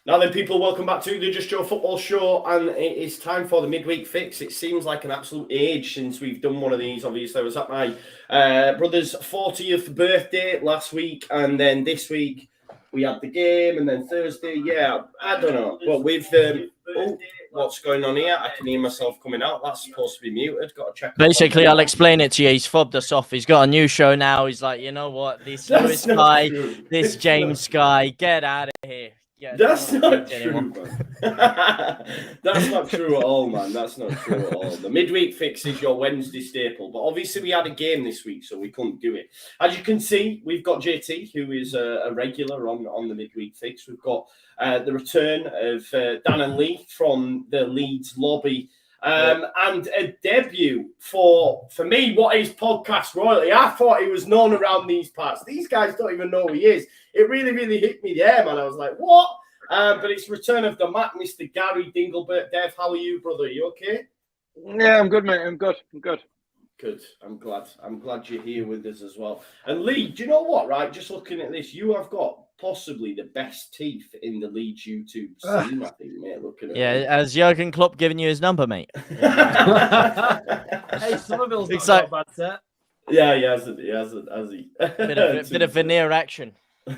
Now then, people, welcome back to the Just Joe Football Show, and it is time for the Midweek Fix. It seems like an absolute age since we've done one of these. Obviously, I was at my brother's 40th birthday last week, and then this week we had the game, and then Thursday, I don't know. Well, we've... what's going on here? I can hear myself coming out. That's supposed to be muted. Got to check. Basically, I'll explain it to you. He's fobbed us off. He's got a new show now. He's like, you know what? This Lewis guy, this James guy, get out of here. Yeah, that's not true, man. That's not true at all, man. That's not true at all. The Midweek Fix is your Wednesday staple, but obviously we had a game this week, so we couldn't do it. As you can see, we've got JT, who is a regular on the Midweek Fix. We've got the return of Dan and Lee from the Leeds lobby. And a debut for me, what is podcast royalty? I thought he was known around these parts. These guys don't even know who he is. It really, really hit me there, man. I was like, what? But it's return of the Mac, Mr. Gary Dinglebert. Dev, how are you, brother? Are you okay? Yeah, I'm good, mate. I'm good. Good. I'm glad you're here with us as well. And Lee, do you know what, right? Just looking at this, you have got possibly the best teeth in the Leeds YouTube scene, I think, mate. Looking at it. Has Jurgen Klopp given you his number, mate? Hey, Somerville's not a bad set. Yeah, he has it. Bit of veneer action.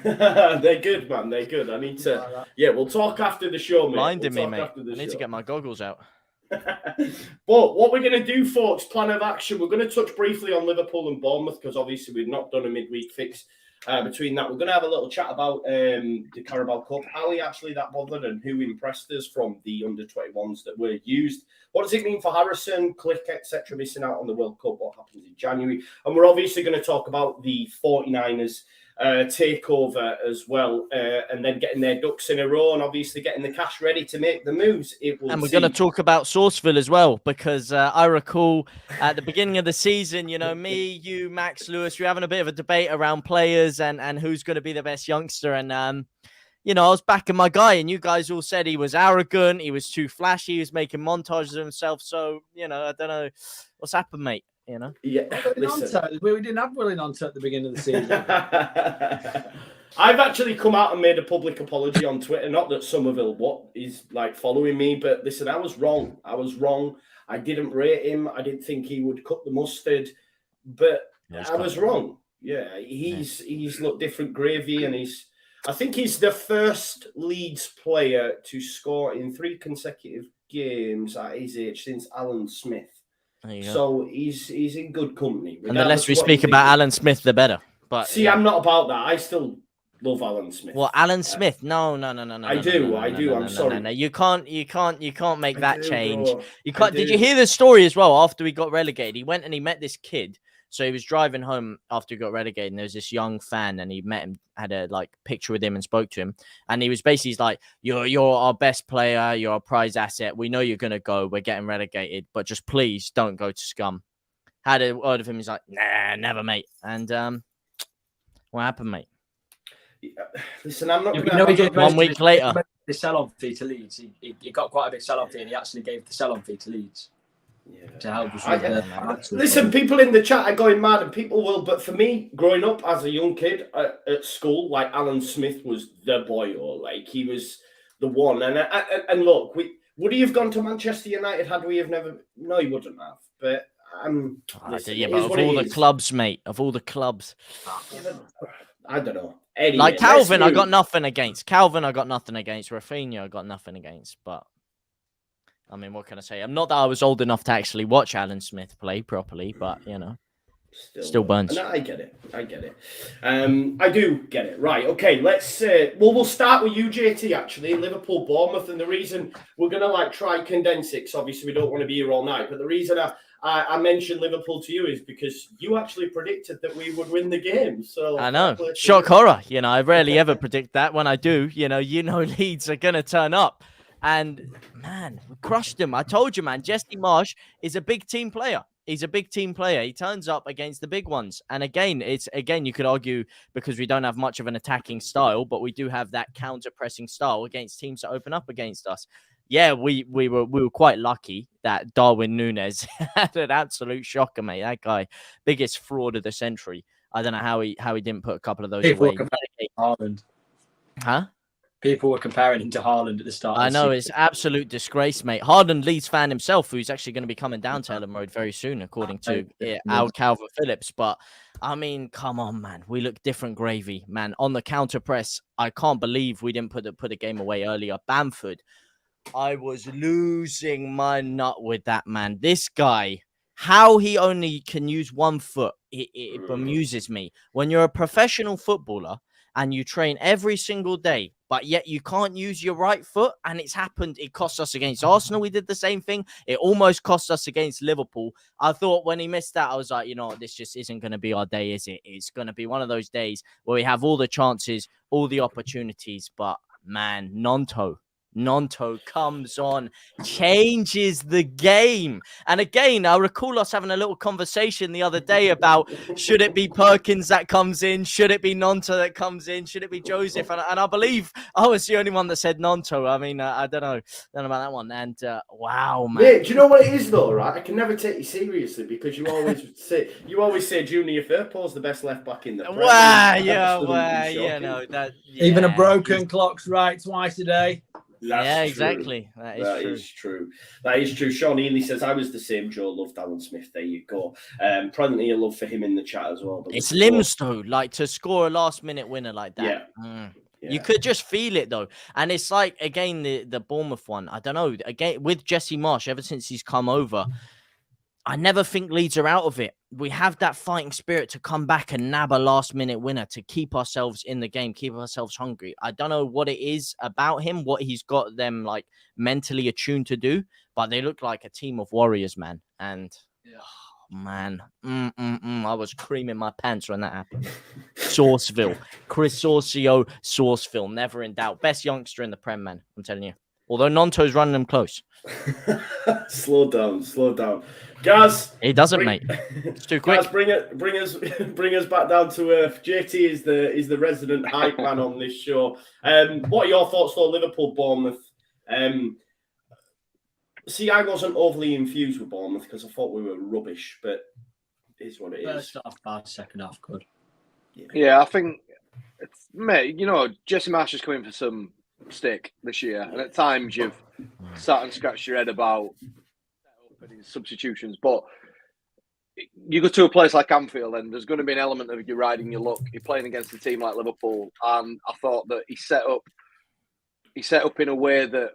They're good, man. They're good. I need to... Yeah, we'll talk after the show, mate. Blinding me, mate. I need to get my goggles out. But what we're going to do, folks, plan of action, we're going to touch briefly on Liverpool and Bournemouth because obviously we've not done a midweek fix. Between that, we're going to have a little chat about the Carabao Cup. Are we actually that bothered, and who impressed us from the under-21s that were used? What does it mean for Harrison, Click, etc., missing out on the World Cup? What happens in January? And we're obviously going to talk about the 49ers takeover as well, and then getting their ducks in a row and obviously getting the cash ready to make the moves. And we're going to talk about Sourceville as well, because I recall at the beginning of the season, you know, me, you, Max, Lewis, we were having a bit of a debate around players and who's going to be the best youngster. And, you know, I was backing my guy, and you guys all said he was arrogant, he was too flashy, he was making montages of himself. So, you know, I don't know what's happened, mate. You know, yeah. We didn't have Willing Onto at the beginning of the season. I've actually come out and made a public apology on Twitter. Not that Somerville is like following me, but listen, I was wrong. I didn't rate him. I didn't think he would cut the mustard, but I was wrong. Yeah, he's looked different gravy, and I think he's the first Leeds player to score in 3 consecutive games at his age since Alan Smith. So he's in good company. And the less we speak about Alan Smith, the better. But see, I'm not about that. I still love Alan Smith. Well, Alan Smith, no. I do. I'm sorry. No. You can't make that change. You can't. Did you hear the story as well? After we got relegated, he went and he met this kid. So he was driving home after he got relegated, and there was this young fan, and he met him, had a picture with him, and spoke to him. And he was basically like, "You're our best player. You're our prize asset. We know you're gonna go. We're getting relegated, but just please don't go to scum." Had a word of him. He's like, "Nah, never, mate." And what happened, mate? Listen, I'm not. One week later, the sell-on fee to Leeds. He got quite a big sell-on fee, and he actually gave the sell-on fee to Leeds. Yeah. To help us listen, people in the chat are going mad, and people will. But for me, growing up as a young kid at school, like Alan Smith was the boy, or like he was the one. And look, would he have gone to Manchester United had we have never? No, he wouldn't have. But listen, but of all the clubs, mate, of all the clubs, I don't know. Anyway, like Calvin, I got nothing against. Rafinha, I got nothing against, but. I mean, what can I say? I'm not that I was old enough to actually watch Alan Smith play properly, but, you know, still burns. No, I get it. I do get it. Right, okay, let's... we'll start with you, JT, actually, Liverpool, Bournemouth, and the reason we're going to, try condense it, because obviously we don't want to be here all night, but the reason I mentioned Liverpool to you is because you actually predicted that we would win the game, so... I know. Shock horror. You know, I rarely ever predict that. When I do, you know Leeds are going to turn up. And, man, we crushed him. I told you, man, Jesse Marsch is a big team player. He's a big team player. He turns up against the big ones. And again, you could argue because we don't have much of an attacking style, but we do have that counter-pressing style against teams that open up against us. Yeah, we were quite lucky that Darwin Núñez had an absolute shocker, mate. That guy, biggest fraud of the century. I don't know how he didn't put a couple of those away. Haaland. Huh? People were comparing him to Haaland at the start. I know, it's absolute disgrace, mate. Haaland, Leeds fan himself, who's actually going to be coming down to Ellen Road very soon, according to Al Calvert-Phillips. But, I mean, come on, man. We look different gravy, man. On the counter press, I can't believe we didn't put a game away earlier. Bamford, I was losing my nut with that, man. This guy, how he only can use one foot, it bemuses me. When you're a professional footballer and you train every single day, but yet you can't use your right foot, and it's happened. It cost us against Arsenal. We did the same thing. It almost cost us against Liverpool. I thought when he missed that, I was like, you know what, this just isn't going to be our day, is it? It's going to be one of those days where we have all the chances, all the opportunities, but man, Nonto comes on, changes the game. And again, I recall us having a little conversation the other day about should it be Perkins that comes in? Should it be Nonto that comes in? Should it be Joseph? And I believe I was the only one that said Nonto. I mean, I don't know about that one. And wow, man. Mate, do you know what it is though, right? I can never take you seriously because you always say Junior Firpo's the best left back in the Premier. Even a broken clock's right twice a day. Exactly. That is true. That is true. Sean Ely says, I was the same. Joe loved Alan Smith. There you go. Plenty of love for him in the chat as well. But it's limbs, though. Like, to score a last-minute winner like that. Yeah. You could just feel it, though. And it's like, again, the Bournemouth one. I don't know. Again, with Jesse Marsch, ever since he's come over, I never think Leeds are out of it. We have that fighting spirit to come back and nab a last-minute winner to keep ourselves in the game, keep ourselves hungry. I don't know what it is about him, what he's got them like mentally attuned to do, but they look like a team of warriors, man. And man, I was creaming my pants when that happened. Sourceville, Chris Saucio, Sourceville, never in doubt. Best youngster in the Prem, man. I'm telling you. Although Nonto's running them close. Slow down. Gaz, he doesn't, mate. It's too quick. Gaz, bring us back down to earth. JT is the resident hype man on this show. What are your thoughts though, Liverpool Bournemouth? See, I wasn't overly infused with Bournemouth because I thought we were rubbish, but it is what it is. First half bad, second half good. Yeah, I think mate, Jesse Marsch is coming for some stick this year, and at times you've sat and scratched your head about substitutions, but you go to a place like Anfield and there's going to be an element of you riding your luck. You're playing against a team like Liverpool, and I thought that he set up in a way that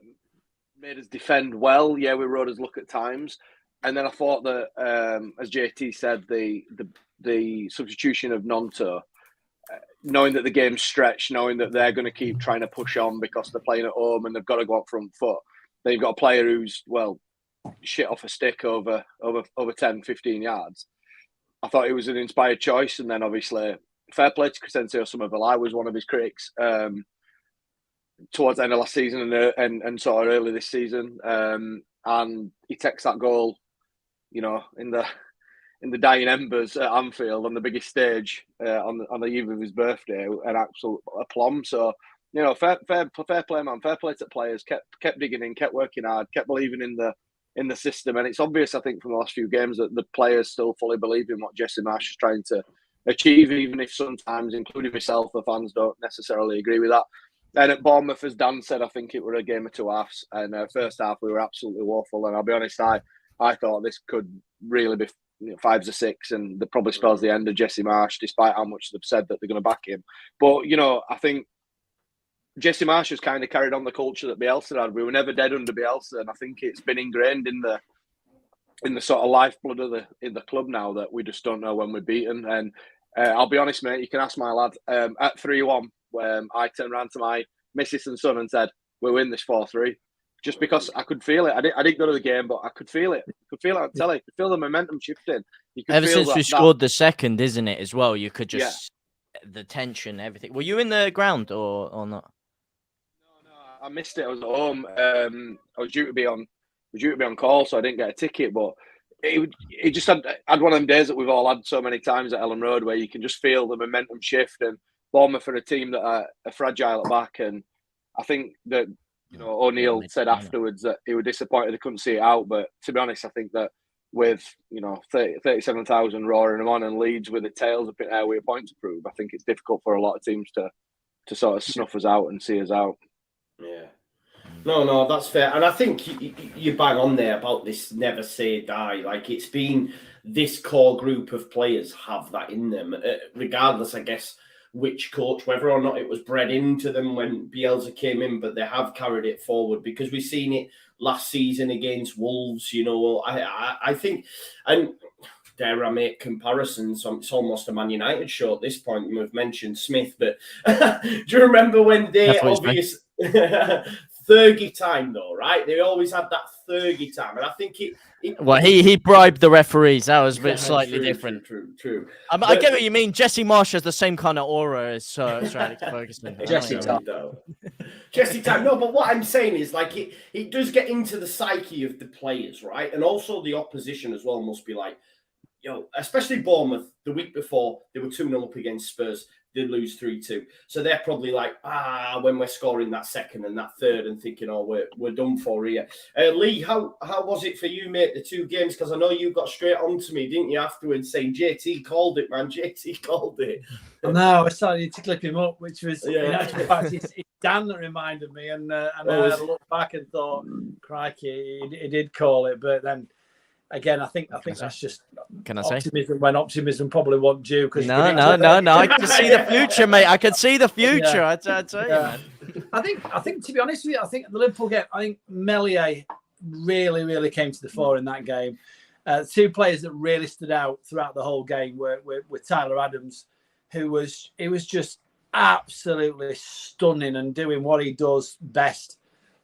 made us defend well. Yeah, we rode his luck at times, and then I thought that as JT said, the substitution of Nonto, knowing that the game's stretched, knowing that they're going to keep trying to push on because they're playing at home and they've got to go up front foot. Then you've got a player who's, shit off a stick over 10, 15 yards. I thought it was an inspired choice. And then obviously, fair play to Crescencio Somerville. I was one of his critics towards the end of last season and sort of early this season. And he takes that goal, in the dying embers at Anfield on the biggest stage on the eve of his birthday, an absolute aplomb. So, fair play, man. Fair play to players. Kept digging in, kept working hard, kept believing in the system. And it's obvious, I think, from the last few games that the players still fully believe in what Jesse Marsch is trying to achieve, even if sometimes, including myself, the fans don't necessarily agree with that. And at Bournemouth, as Dan said, I think it were a game of two halves. And first half, we were absolutely woeful. And I'll be honest, I thought this could really be 5s or 6, and that probably spells the end of Jesse Marsch, despite how much they've said that they're going to back him. But, I think Jesse Marsch has kind of carried on the culture that Bielsa had. We were never dead under Bielsa, and I think it's been ingrained in the sort of lifeblood of the club now that we just don't know when we're beaten. And I'll be honest, mate, you can ask my lad. At 3-1, I turned around to my missus and son and said, "We win this 4-3." Just because I could feel it. I didn't go to the game, but I could feel it. I could feel it on telly. I could feel the momentum shifting. Ever since we scored the second, isn't it, as well? You could just, the tension, everything. Were you in the ground or not? No, I missed it. I was at home. I was due to be on call, so I didn't get a ticket. But it just had one of them days that we've all had so many times at Ellen Road, where you can just feel the momentum shift. And Bournemouth are a team that are fragile at back, and I think that O'Neill said afterwards that he was disappointed they couldn't see it out. But to be honest, I think that with 37,000 roaring them on and Leeds with the tails up in air with a point to prove, I think it's difficult for a lot of teams to sort of snuff us out and see us out. Yeah. No, that's fair. And I think you bang on there about this never say die. Like, it's been this core group of players have that in them, regardless, I guess, which coach, whether or not it was bred into them when Bielsa came in, but they have carried it forward because we've seen it last season against Wolves. You know, I think, and dare I make comparisons? It's almost a Man United show at this point. We've mentioned Smith, but do you remember when they obviously Fergie time though, right? They always had that Fergie time, and I think well, he bribed the referees. That was a bit slightly different. True. I get what you mean. Jesse Marsch has the same kind of aura as Sir Alex Ferguson. Jesse time. Jesse time. No, but what I'm saying is, like, it does get into the psyche of the players, right? And also the opposition as well must be like, yo, especially Bournemouth, the week before, they were 2-0 up against Spurs. They lose 3-2. So they're probably like, when we're scoring that second and that third and thinking, we're done for here. Lee, how was it for you, mate, the 2 games? Because I know you got straight on to me, didn't you, afterwards, saying JT called it, man. JT called it. I know, I started to clip him up, which was, in actual fact, it's Dan that reminded me. And I looked back and thought, crikey, he did call it. But then, again, I think that's just optimism when optimism probably wasn't due. No. I can see the future, mate. I can see the future. I tell you, man. I think to be honest with you, I think the Liverpool game, I think Meslier really came to the fore in that game. 2 players that really stood out throughout the whole game were Tyler Adams, who was just absolutely stunning and doing what he does best,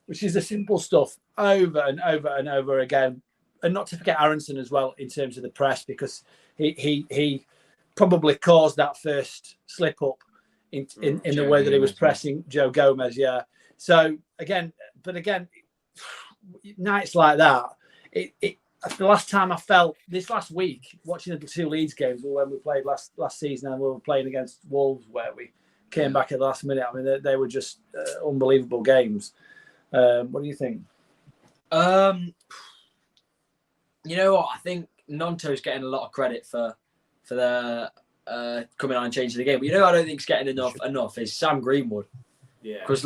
which is the simple stuff over and over and over again. And not to forget Aronson as well in terms of the press, because he probably caused that first slip up in the way that he was pressing Joe Gomez. Yeah. So again, nights like that. The last time I felt this last week watching the 2 Leeds games, when we played last season and we were playing against Wolves, where we came back at the last minute. I mean, they were just unbelievable games. What do you think? You know what? I think Nonto's getting a lot of credit for the coming on and changing the game. But you know, I don't think he's getting enough is Sam Greenwood. Yeah. Because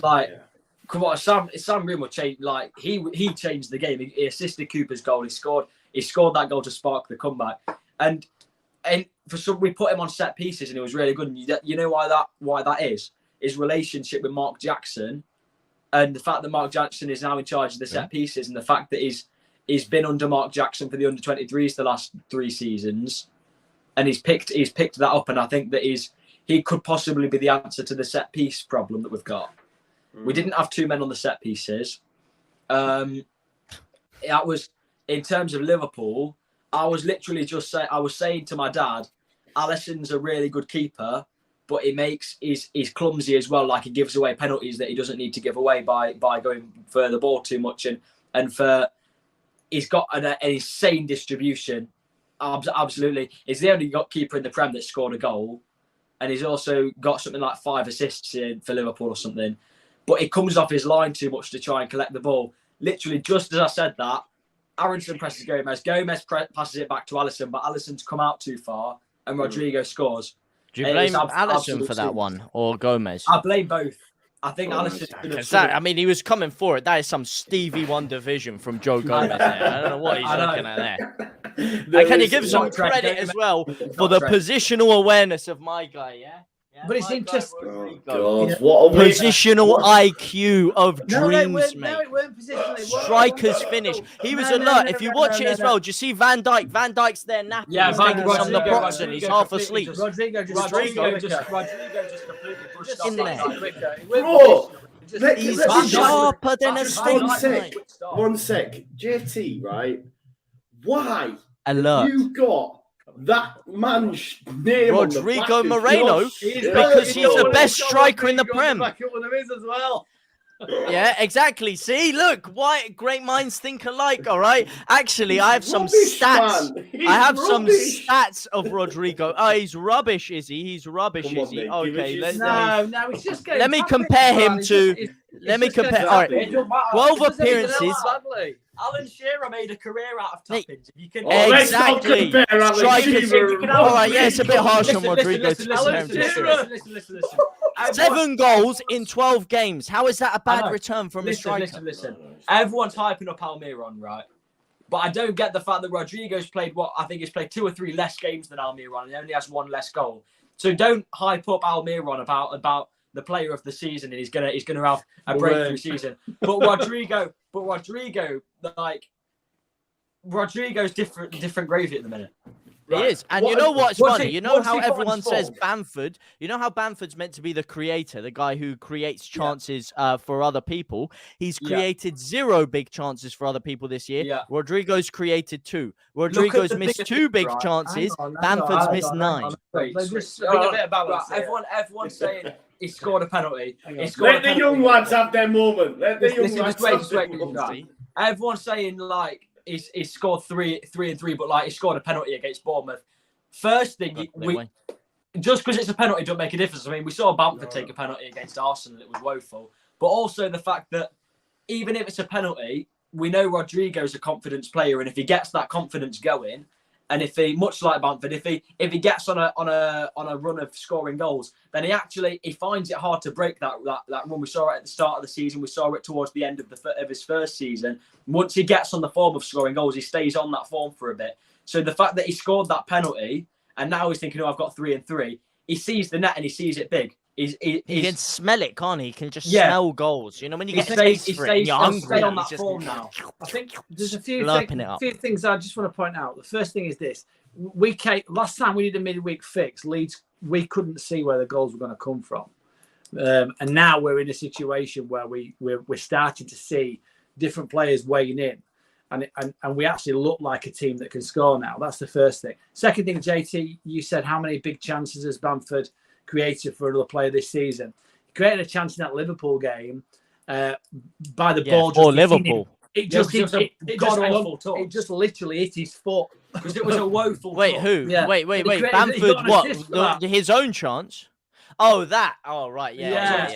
come on, Sam Greenwood changed. Like he changed the game. He assisted Cooper's goal. He scored that goal to spark the comeback. And for some, we put him on set pieces, and it was really good. And you know why that is? His relationship with Mark Jackson, and the fact that Mark Jackson is now in charge of the set pieces, and the fact that he's been under Mark Jackson for the under-23s the last 3 seasons, and he's picked that up, and I think that he could possibly be the answer to the set piece problem that we've got. We didn't have 2 men on the set pieces. That was in terms of Liverpool. I was literally saying to my dad, Alisson's a really good keeper, but he's clumsy as well. Like, he gives away penalties that he doesn't need to give away by going for the ball too much, and he's got an insane distribution. Absolutely. He's the only keeper in the Prem that scored a goal. And he's also got something like 5 assists for Liverpool or something. But he comes off his line too much to try and collect the ball. Literally, just as I said that, Aronson presses Gomez. Gomez passes it back to Alisson, but Alisson's come out too far, and Rodrigo scores. Do you blame Alisson for that one, or Gomez? I blame both. I think Alisson. He was coming for it. That is some Stevie Wonder vision from Joe Gomez. I don't know what he's looking at there. Can you give some credit as well for the positional awareness of my guy? Yeah. But it's interesting. Positional IQ of dreams, mate. No, it weren't positional. Striker's finish. He was alert. If you watch it as well, do you see Van Dijk? Van Dijk's there napping. Yeah, he's taking some of the props and he's half asleep. Rodrigo just completely pushed in there. Bro, he's sharper than a snake. One sec. JT, right? Why? Alert. You got that man's name Rodrigo Moreno, because he's the best striker in the Prem. Yeah, exactly. See, look, why great minds think alike. All right. Actually, I have some stats. Some stats of Rodrigo. Oh, he's rubbish, is he? He's rubbish, is he? Okay, it's just let me compare him to. Let me compare. All right, 12 appearances. Alan Shearer made a career out of tap-ins. If you can exactly. All right, yeah, it's a bit harsh on Rodrigo. Listen. 7 goals in 12 games. How is that a bad return from a striker? Listen. Everyone's hyping up Almiron, right? But I don't get the fact that Rodrigo's played I think he's played 2 or 3 less games than Almiron, and he only has 1 less goal. So don't hype up Almiron about the player of the season and he's gonna have a breakthrough season. But Rodrigo's different gravy at the minute. Right. He is. And you know what's funny? You know how everyone says Bamford? You know how Bamford's meant to be the creator, the guy who creates chances for other people? He's created 0 big chances for other people this year. Yeah. Rodrigo's created 2. Rodrigo's missed 2 big chances. Bamford's missed 9. Everyone's saying he scored a penalty. Let the young lads have their moment. Let the young lads have their moment. Everyone's saying, like, he's scored 3 and 3, but like he scored a penalty against Bournemouth. First thing, just because it's a penalty don't make a difference. I mean, we saw Bamford take a penalty against Arsenal; it was woeful. But also the fact that even if it's a penalty, we know Rodrigo's a confidence player, and if he gets that confidence going, and if he, much like Bamford, if he gets on a run of scoring goals, then he finds it hard to break that run. We saw it at the start of the season. We saw it towards the end of his first season. Once he gets on the form of scoring goals, he stays on that form for a bit. So the fact that he scored that penalty and now he's thinking, I've got 3 and 3. He sees the net and he sees it big. He can smell it, can't he? He can just smell goals. You know, when you get a taste for it, and you're hungry. On that form now. I think there's a few things I just want to point out. The first thing is this. Last time we did a midweek fix, Leeds, we couldn't see where the goals were going to come from. And now we're in a situation where we're starting to see different players weighing in. And we actually look like a team that can score now. That's the first thing. Second thing, JT, you said how many big chances has Bamford created for another player this season? He created a chance in that Liverpool game by the ball. For Liverpool. It just literally hit his foot. Because it was a woeful Wait, who? Yeah. Wait. Bamford, what? His own chance? Oh, that. Oh, right. Yeah.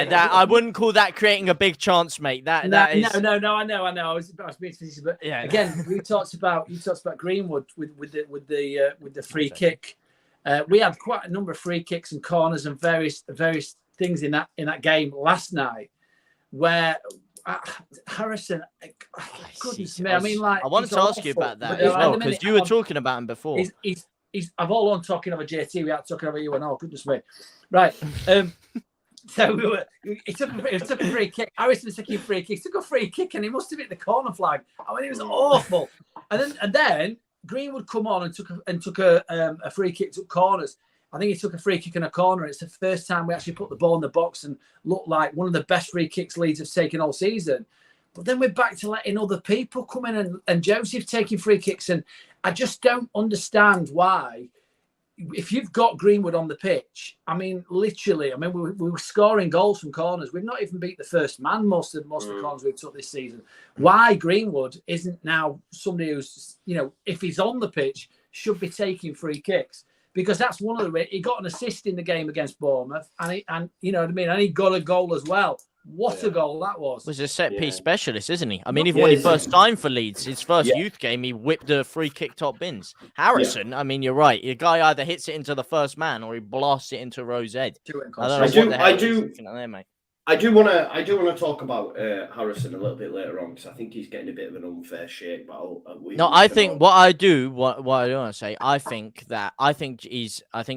That I wouldn't call that creating a big chance, mate. That is. No. I know. I was being facetious, but again, you talked about Greenwood with the free kick. We had quite a number of free kicks and corners and various things in that game last night, where Harrison. Goodness me! I mean, like, I wanted to ask you about that as well because you were talking about him before. I'm all on talking over JT. We aren't talking over you and all. Goodness me! Right. So he took a free kick. Harrison took a free kick. He took a free kick and he must have hit the corner flag. I mean, it was awful. And then Greenwood come on and took a free kick, took corners. I think he took a free kick in a corner. It's the first time we actually put the ball in the box and looked like one of the best free kicks Leeds have taken all season. But then we're back to letting other people come in and Joseph taking free kicks. And I just don't understand why, if you've got Greenwood on the pitch, I mean, literally, we were scoring goals from corners. We've not even beat the first man most of the corners we've took this season. Why Greenwood isn't now somebody who's, if he's on the pitch, should be taking free kicks? Because that's one of he got an assist in the game against Bournemouth, and you know what I mean, and he got a goal as well. What a goal that was! Was a set piece specialist, isn't he? I mean, even when he first signed for Leeds, his first youth game, he whipped a free kick top bins. Harrison, I mean, you're right. The guy either hits it into the first man or he blasts it into Rose Ed. I do want to talk about Harrison a little bit later on because I think he's getting a bit of an unfair shake. But I think what I do want to say, I think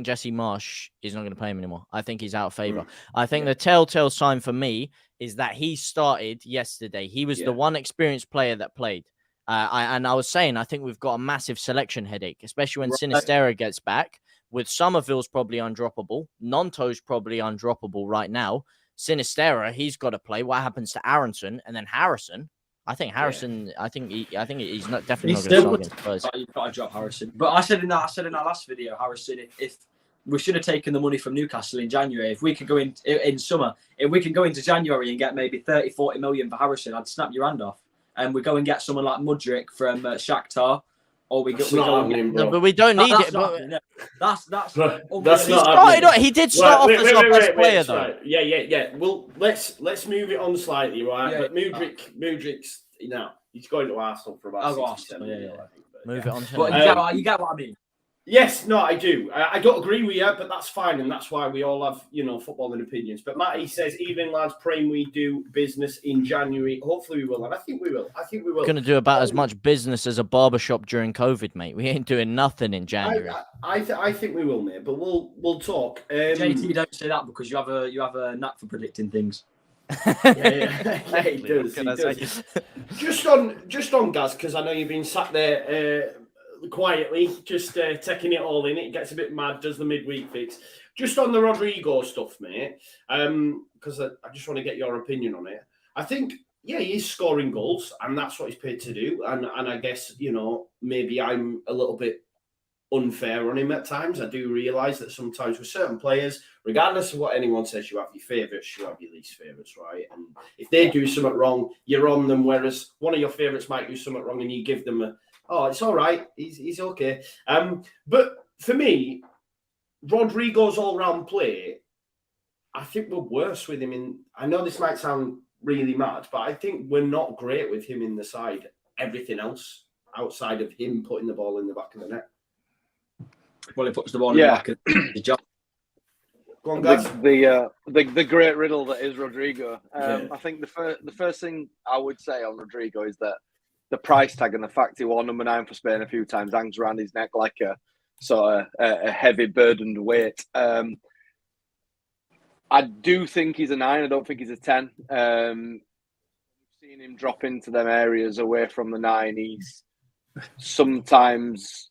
Jesse Marsh is not going to play him anymore. I think he's out of favour. I think the telltale sign for me is that he started yesterday. He was the one experienced player that played. I was saying, I think we've got a massive selection headache, especially when Sinisterra gets back. With Somerville's probably undroppable. Nonto's probably undroppable right now. Sinisterra, he's got to play. What happens to Aronson and then Harrison? I think Harrison. I think he's not definitely not going to start against Spurs. You've got to drop Harrison. But I said in that last video, Harrison, if we should have taken the money from Newcastle in January, if we could go in summer, if we can go into January and get maybe 30-40 million for Harrison, I'd snap your hand off. And we go and get someone like Mudryk from Shakhtar. Or we go no, but we don't need it. That's not. He did start off as our best player, though. Right. Yeah. Well, let's move it on slightly, right? Yeah, but Mudryk's he's going to Arsenal for about 67 million. Move it on. But you get what I mean. Yes, no, I do. I don't agree with you, but that's fine, and that's why we all have, footballing opinions. But Matty says, evening lads, praying we do business in January. Hopefully we will, and I think we will. Going to do about as much business as a barbershop during COVID, mate. We ain't doing nothing in January. I think we will, mate. But we'll talk. JT, don't say that because you have a knack for predicting things. Yeah, he does. Just on Gaz, because I know you've been sat there quietly, just taking it all in. It gets a bit mad, does the midweek fix. Just on the Rodrigo stuff, mate, because I just want to get your opinion on it. I think, yeah, he's scoring goals, and that's what he's paid to do. And I guess, maybe I'm a little bit unfair on him at times. I do realise that sometimes with certain players, regardless of what anyone says, you have your favourites, you have your least favourites, right? And if they do something wrong, you're on them, whereas one of your favourites might do something wrong and you give them it's all right, he's okay. But for me, Rodrigo's all-round play, I think we're worse with him I know this might sound really mad, but I think we're not great with him in the side. Everything else outside of him putting the ball in the back of the net. Well, he puts the ball in the back of the job. Go on, guys. The great riddle that is Rodrigo. I think the first thing I would say on Rodrigo is that the price tag and the fact he won number 9 for Spain a few times hangs around his neck like a sort of a heavy burdened weight. I do think he's a 9. I don't think he's a 10. We've seen him drop into them areas away from the 9. He's sometimes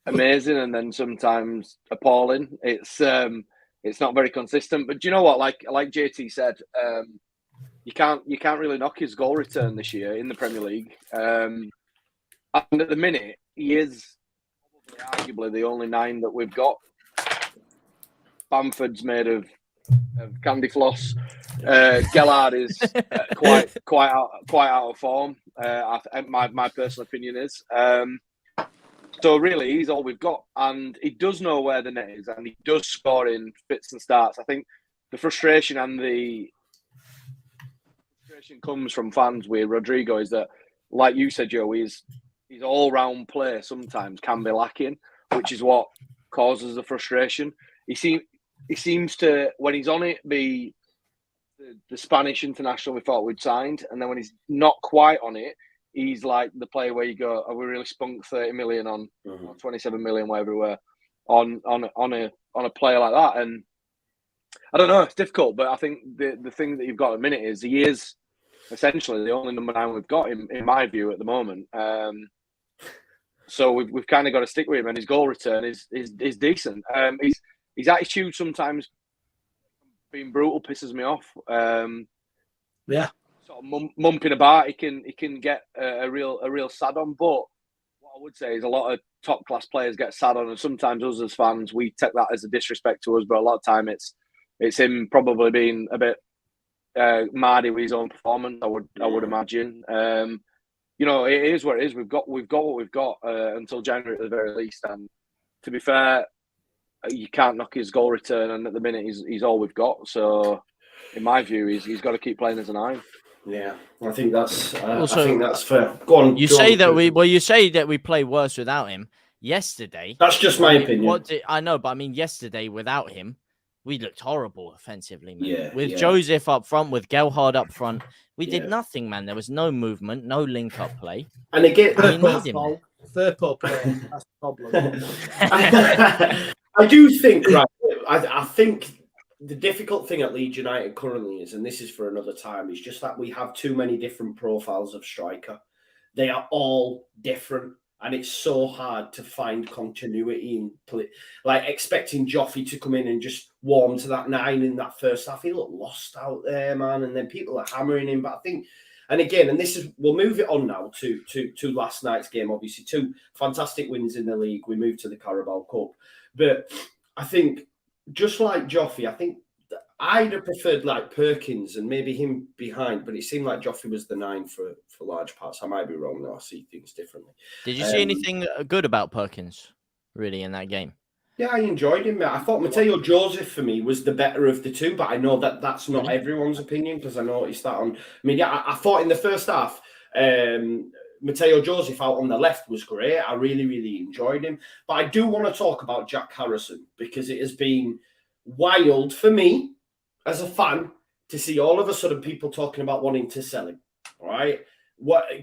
amazing and then sometimes appalling. It's not very consistent. But do you know what? Like JT said, you can't really knock his goal return this year in the Premier League. And at the minute, he is arguably the only 9 that we've got. Bamford's made of candy floss. Gellard is quite out of form. My personal opinion is. So really, he's all we've got, and he does know where the net is, and he does score in fits and starts. I think the frustration comes from fans with Rodrigo is that, like you said, Joe, his all-round play sometimes can be lacking, which is what causes the frustration. He seems to, when he's on it, be the Spanish international we thought we'd signed, and then when he's not quite on it, he's like the player where you go, "Are we really spunk 30 million on, or 27 million, wherever we were, on a player like that?" And I don't know, it's difficult, but I think the thing that you've got at the minute is he is essentially the only number 9 we've got in my view at the moment. So we've kind of got to stick with him, and his goal return is decent. His attitude sometimes being brutal pisses me off. Sort of mumping about, he can get a real sad on. But what I would say is a lot of top class players get sad on, and sometimes us as fans we take that as a disrespect to us. But a lot of time it's him probably being a bit mardy with his own performance. I would imagine. It is what it is. We've got what we've got until January at the very least. And to be fair, you can't knock his goal return, and at the minute he's all we've got. So in my view, he's got to keep playing as a 9. Yeah, I think that's fair. Go on. You say that we play worse without him. Yesterday, that's just my opinion. I know, but I mean, yesterday without him, we looked horrible offensively, man. Yeah, with Joseph up front, with Gelhard up front, we did nothing, man. There was no movement, no link-up play. And again, third ball play. That's the problem. I do think, right? I think the difficult thing at Leeds United currently is, and this is for another time, is just that we have too many different profiles of striker. They are all different, and it's so hard to find continuity in play. Like expecting Joffrey to come in and just warm to that 9 in that first half. He looked lost out there, man. And then people are hammering him. But I think, and again, and this is, we'll move it on now to last night's game. Obviously, 2 fantastic wins in the league. We moved to the Carabao Cup, but I think, just like Joffrey, I think I'd have preferred like Perkins and maybe him behind, but it seemed like Joffrey was the 9 for large parts. I might be wrong though. I see things differently. Did you see anything good about Perkins really in that game? Yeah, I enjoyed him. I thought Mateo Joseph for me was the better of the 2, but I know that that's not everyone's opinion because I noticed that on. I mean, yeah, I thought in the first half, Mateo Joseph out on the left was great. I really, really enjoyed him. But I do want to talk about Jack Harrison because it has been wild for me as a fan to see all of a sudden people talking about wanting to sell him. All right.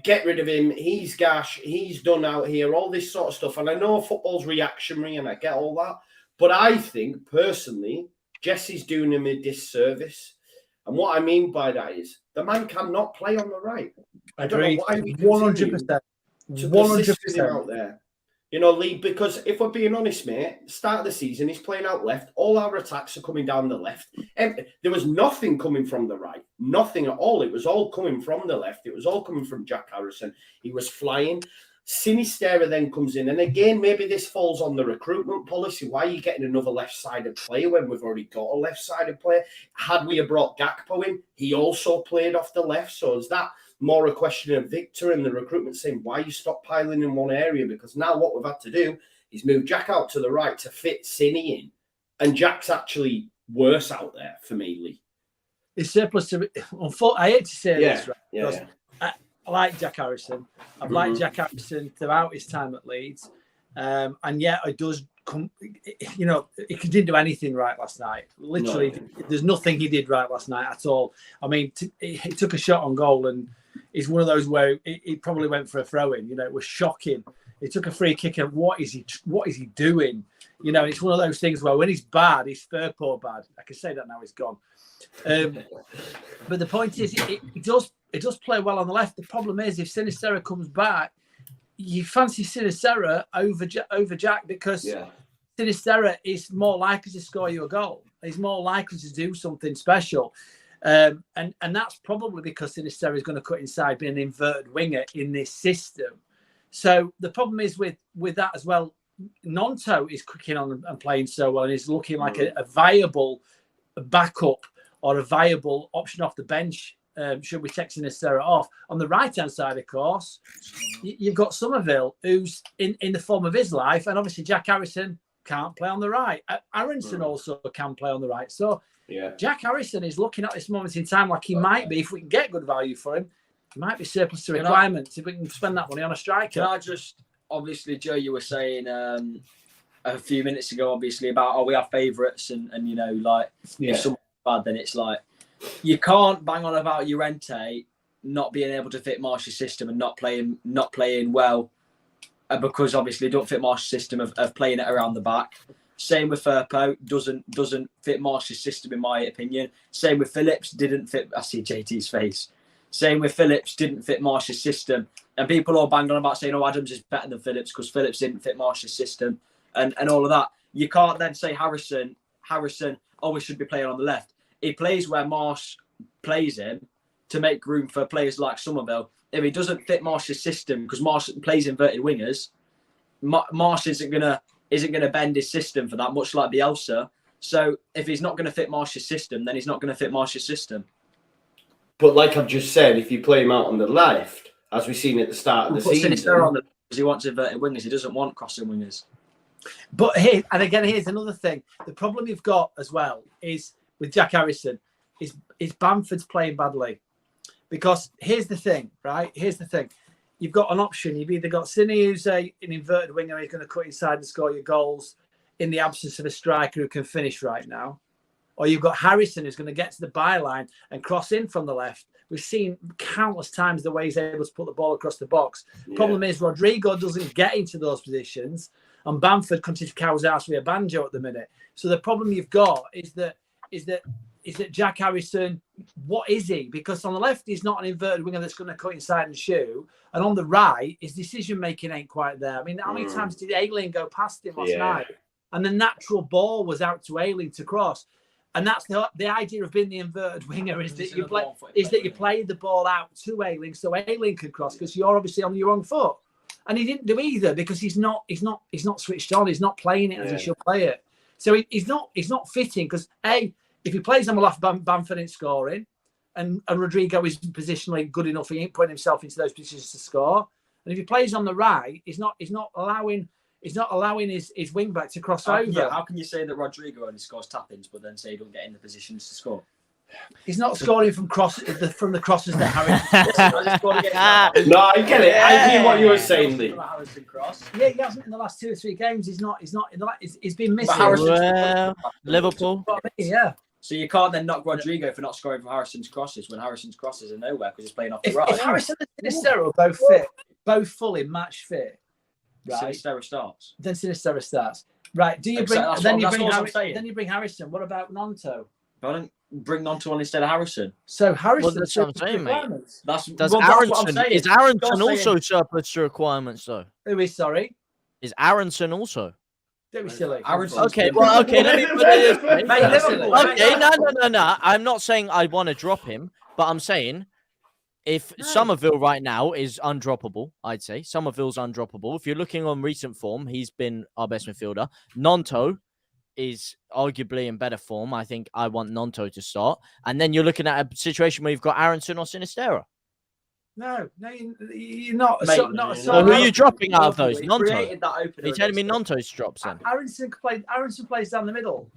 Get rid of him. He's gash. He's done out here. All this sort of stuff. And I know football's reactionary and I get all that. But I think personally, Jesse's doing him a disservice. And what I mean by that is the man cannot play on the right. I don't know why we 100%. 100% out there. You know, Lee, because if we're being honest, mate, start of the season, he's playing out left. All our attacks are coming down the left. And there was nothing coming from the right. Nothing at all. It was all coming from the left. It was all coming from Jack Harrison. He was flying. Sinistera then comes in. And again, maybe this falls on the recruitment policy. Why are you getting another left-sided player when we've already got a left-sided player? Had we brought Gakpo in, he also played off the left. So is that more a question of Victor and the recruitment saying, why are you stockpiling in one area? Because now what we've had to do is move Jack out to the right to fit Cine in. And Jack's actually worse out there for me, Lee. It's surplus to... I hate to say this, right? Yeah. I like Jack Harrison. I've liked Jack Harrison throughout his time at Leeds. And yet it does come... You know, he didn't do anything right last night. Literally, there's nothing he did right last night at all. I mean, he took a shot on goal and it's one of those where he probably went for a throw-in. You know, it was shocking. He took a free kick and what is he doing? You know, it's one of those things where when he's bad, he's Firpo bad. I can say that now he's gone. But the point is, it does play well on the left. The problem is, if Sinistera comes back, you fancy Sinistera over Jack because Sinistera is more likely to score you a goal. He's more likely to do something special. And that's probably because Sinistera is going to cut inside, being an inverted winger in this system. So the problem is with that as well. Nonto is clicking on and playing so well, and is looking like a viable backup or a viable option off the bench. Should we take Sinistera off? On the right-hand side, of course, you've got Somerville, who's in the form of his life, and obviously Jack Harrison can't play on the right. Aronson also can play on the right. So Jack Harrison is looking at this moment in time like he might be, if we can get good value for him, he might be surplus to requirements if we can spend that money on a striker. Can I just, obviously, Joe, you were saying a few minutes ago, obviously, about, we have favourites and you know, like, if someone's bad, then it's like, you can't bang on about Llorente not being able to fit Marsh's system and not playing well because obviously don't fit Marsh's system of playing it around the back. Same with Firpo, doesn't fit Marsh's system in my opinion. Same with Phillips, didn't fit. I see JT's face. Same with Phillips, didn't fit Marsh's system. And people all bang on about saying, Adams is better than Phillips because Phillips didn't fit Marsh's system and all of that. You can't then say Harrison, we should be playing on the left. He plays where Marsh plays him to make room for players like Somerville. If he doesn't fit Marsh's system, because Marsh plays inverted wingers, Marsh isn't gonna bend his system for that, much like Bielsa. So if he's not gonna fit Marsh's system, then he's not gonna fit Marsh's system. But like I've just said, if you play him out on the left, as we've seen at the start of the season, because he wants inverted wingers, he doesn't want crossing wingers. But here's another thing. The problem you've got as well is with Jack Harrison is Bamford's playing badly. Because here's the thing, right? Here's the thing. You've got an option. You've either got Cine, who's an inverted winger, who's going to cut inside and score your goals in the absence of a striker who can finish right now. Or you've got Harrison, who's going to get to the byline and cross in from the left. We've seen countless times the way he's able to put the ball across the box. Problem is, Rodrigo doesn't get into those positions, and Bamford continues to cow his ass with a banjo at the minute. So the problem you've got is that Jack Harrison, what is he? Because on the left, he's not an inverted winger that's going to cut inside and shoot. And on the right, his decision-making ain't quite there. I mean, how many times did Ayling go past him last night? And the natural ball was out to Ayling to cross. And that's the idea of being the inverted winger is that you play the ball out to Ayling so Ayling can cross because you're obviously on your wrong foot. And he didn't do either because he's not switched on. He's not playing it as he should play it. So he's not fitting because if he plays on the left, Bamford ain't scoring, and Rodrigo is positionally good enough. He ain't putting himself into those positions to score. And if he plays on the right, he's not allowing his wing back to cross over. How can you say that Rodrigo only scores tap-ins, but then say he don't get in the positions to score? He's not scoring from the crosses that Harry. No, I get it. I hear what you were saying, Lee. Yeah, he hasn't in the last 2 or 3 games. He's not in the. He's been missing. Well, Liverpool. Yeah. So you can't then knock Rodrigo for not scoring from Harrison's crosses when Harrison's crosses are nowhere because he's playing off the right. If Harrison and Sinisterra are both fit, both fully match fit, right? Sinisterra starts. Then Sinisterra starts. Right? Do you bring? Then you bring Harrison. What about Nonto? I don't bring Nonto on instead of Harrison. So Harrison. Well, that's what I'm saying, mate. That's what I'm saying. Is Aronson also surplus to requirements though? Who is sorry? Is Aronson also? Don't be silly. Okay, let me put it this way. Okay, no. I'm not saying I want to drop him, but I'm saying if Somerville right now is undroppable, I'd say Somerville's undroppable. If you're looking on recent form, he's been our best midfielder. Nonto is arguably in better form. I think I want Nonto to start. And then you're looking at a situation where you've got Aronson or Sinisterra. No, you're not. Mate, so who are you dropping out of those? Nonto. Are you telling me Nonto's drops then? Aronson plays down the middle.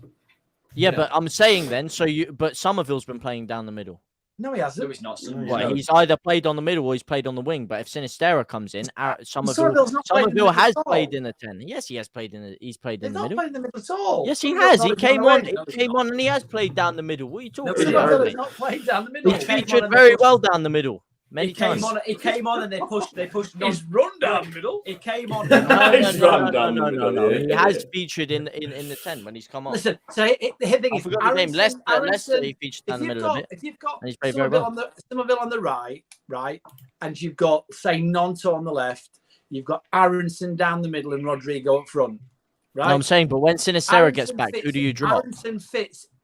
Yeah, but I'm saying then. But Somerville's been playing down the middle. No, he hasn't. No, he's not. Well, he's either played on the middle or he's played on the wing. But if Sinisterra comes in, Somerville has played in the 10. Yes, he has played in the. He's played in the middle. He's not played in the middle at all. Yes, he has. He came on. He came on and he has played down the middle. What are you talking about? He's not played down the middle. He's featured very well down the middle. Many times. He came on and they pushed. He's run down the middle. He came on. No. He has featured in the 10 when he's come on. Listen, so the thing is, I forgot his name. Leicester, he featured down the middle a bit. If you've got Somerville on the right, and you've got, say, Nonto on the left, you've got Aronson down the middle and Rodrigo up front, right? No, I'm saying, but when Sinisterra gets back, who do you drop?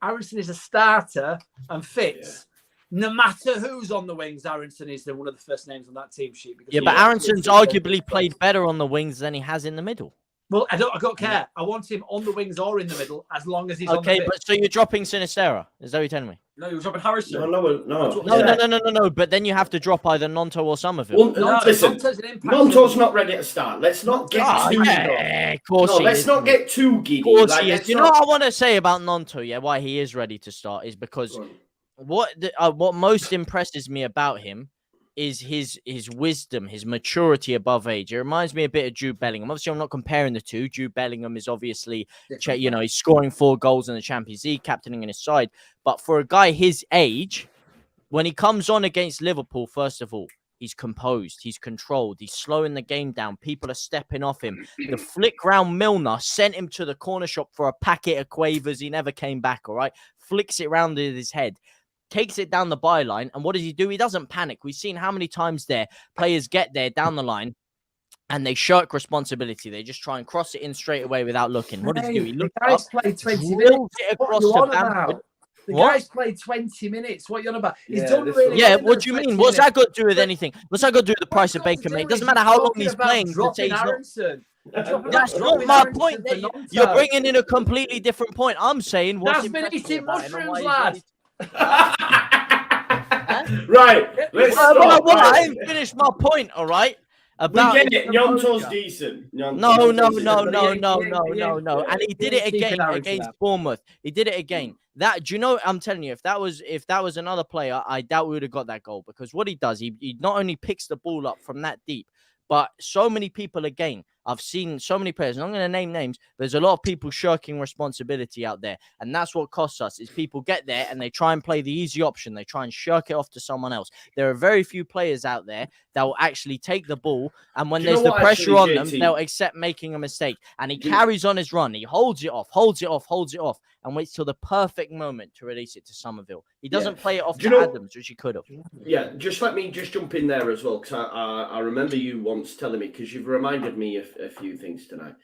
Aronson is a starter and fits. Yeah. No matter who's on the wings, Aronson is one of the first names on that team sheet. Yeah, but Aronson's arguably played better on the wings than he has in the middle. Well, I don't care. I want him on the wings or in the middle as long as he's on the pitch. But so you're dropping Sinisterra? Is that what you're telling me? No, you're dropping Harrison. No. But then you have to drop either Nonto or Somerville. Well, listen, Nonto's not ready to start. Let's not get too. Of course he is. Let's not get too giddy. Of course he is. You know what I want to say about Nonto? Yeah, why he is ready to start is because what most impresses me about him is his wisdom, his maturity above age. It reminds me a bit of Jude Bellingham. Obviously, I'm not comparing the two. Jude Bellingham is obviously, he's scoring 4 goals in the Champions League, captaining in his side. But for a guy his age, when he comes on against Liverpool, first of all, he's composed, he's controlled, he's slowing the game down. People are stepping off him. The flick round Milner sent him to the corner shop for a packet of quavers. He never came back, all right? Flicks it round in his head. Takes it down the byline, and what does he do? He doesn't panic. We've seen how many times players get there down the line, and they shirk responsibility. They just try and cross it in straight away without looking. What does he do? He looks up, played 20 minutes. It across the Bamford. The guy's played 20 minutes. What are you on about? He's done really well. What do you mean? What's that got to do with anything? What's that got to do with the price of bacon, mate? It doesn't matter how long he's playing. That's not my point. You're bringing in a completely different point. I'm saying what's been eating mushrooms, lad. Right. I ain't finished my point, all right? About we get it. Nonto's decent. No. And he did it again against Bournemouth. He did it again. Do you know? I'm telling you, if that was another player, I doubt we would have got that goal, because what he does, he not only picks the ball up from that deep, but so many people again. I've seen so many players, and I'm going to name names. There's a lot of people shirking responsibility out there, and that's what costs us, is people get there and they try and play the easy option. They try and shirk it off to someone else. There are very few players out there that will actually take the ball, and when there's the pressure on them, they'll accept making a mistake. And he carries on his run. He holds it off, and waits till the perfect moment to release it to Somerville. He doesn't play it off to Adams, which he could have. Yeah, just let me jump in there as well, because I remember you once telling me, because you've reminded me of a few things tonight.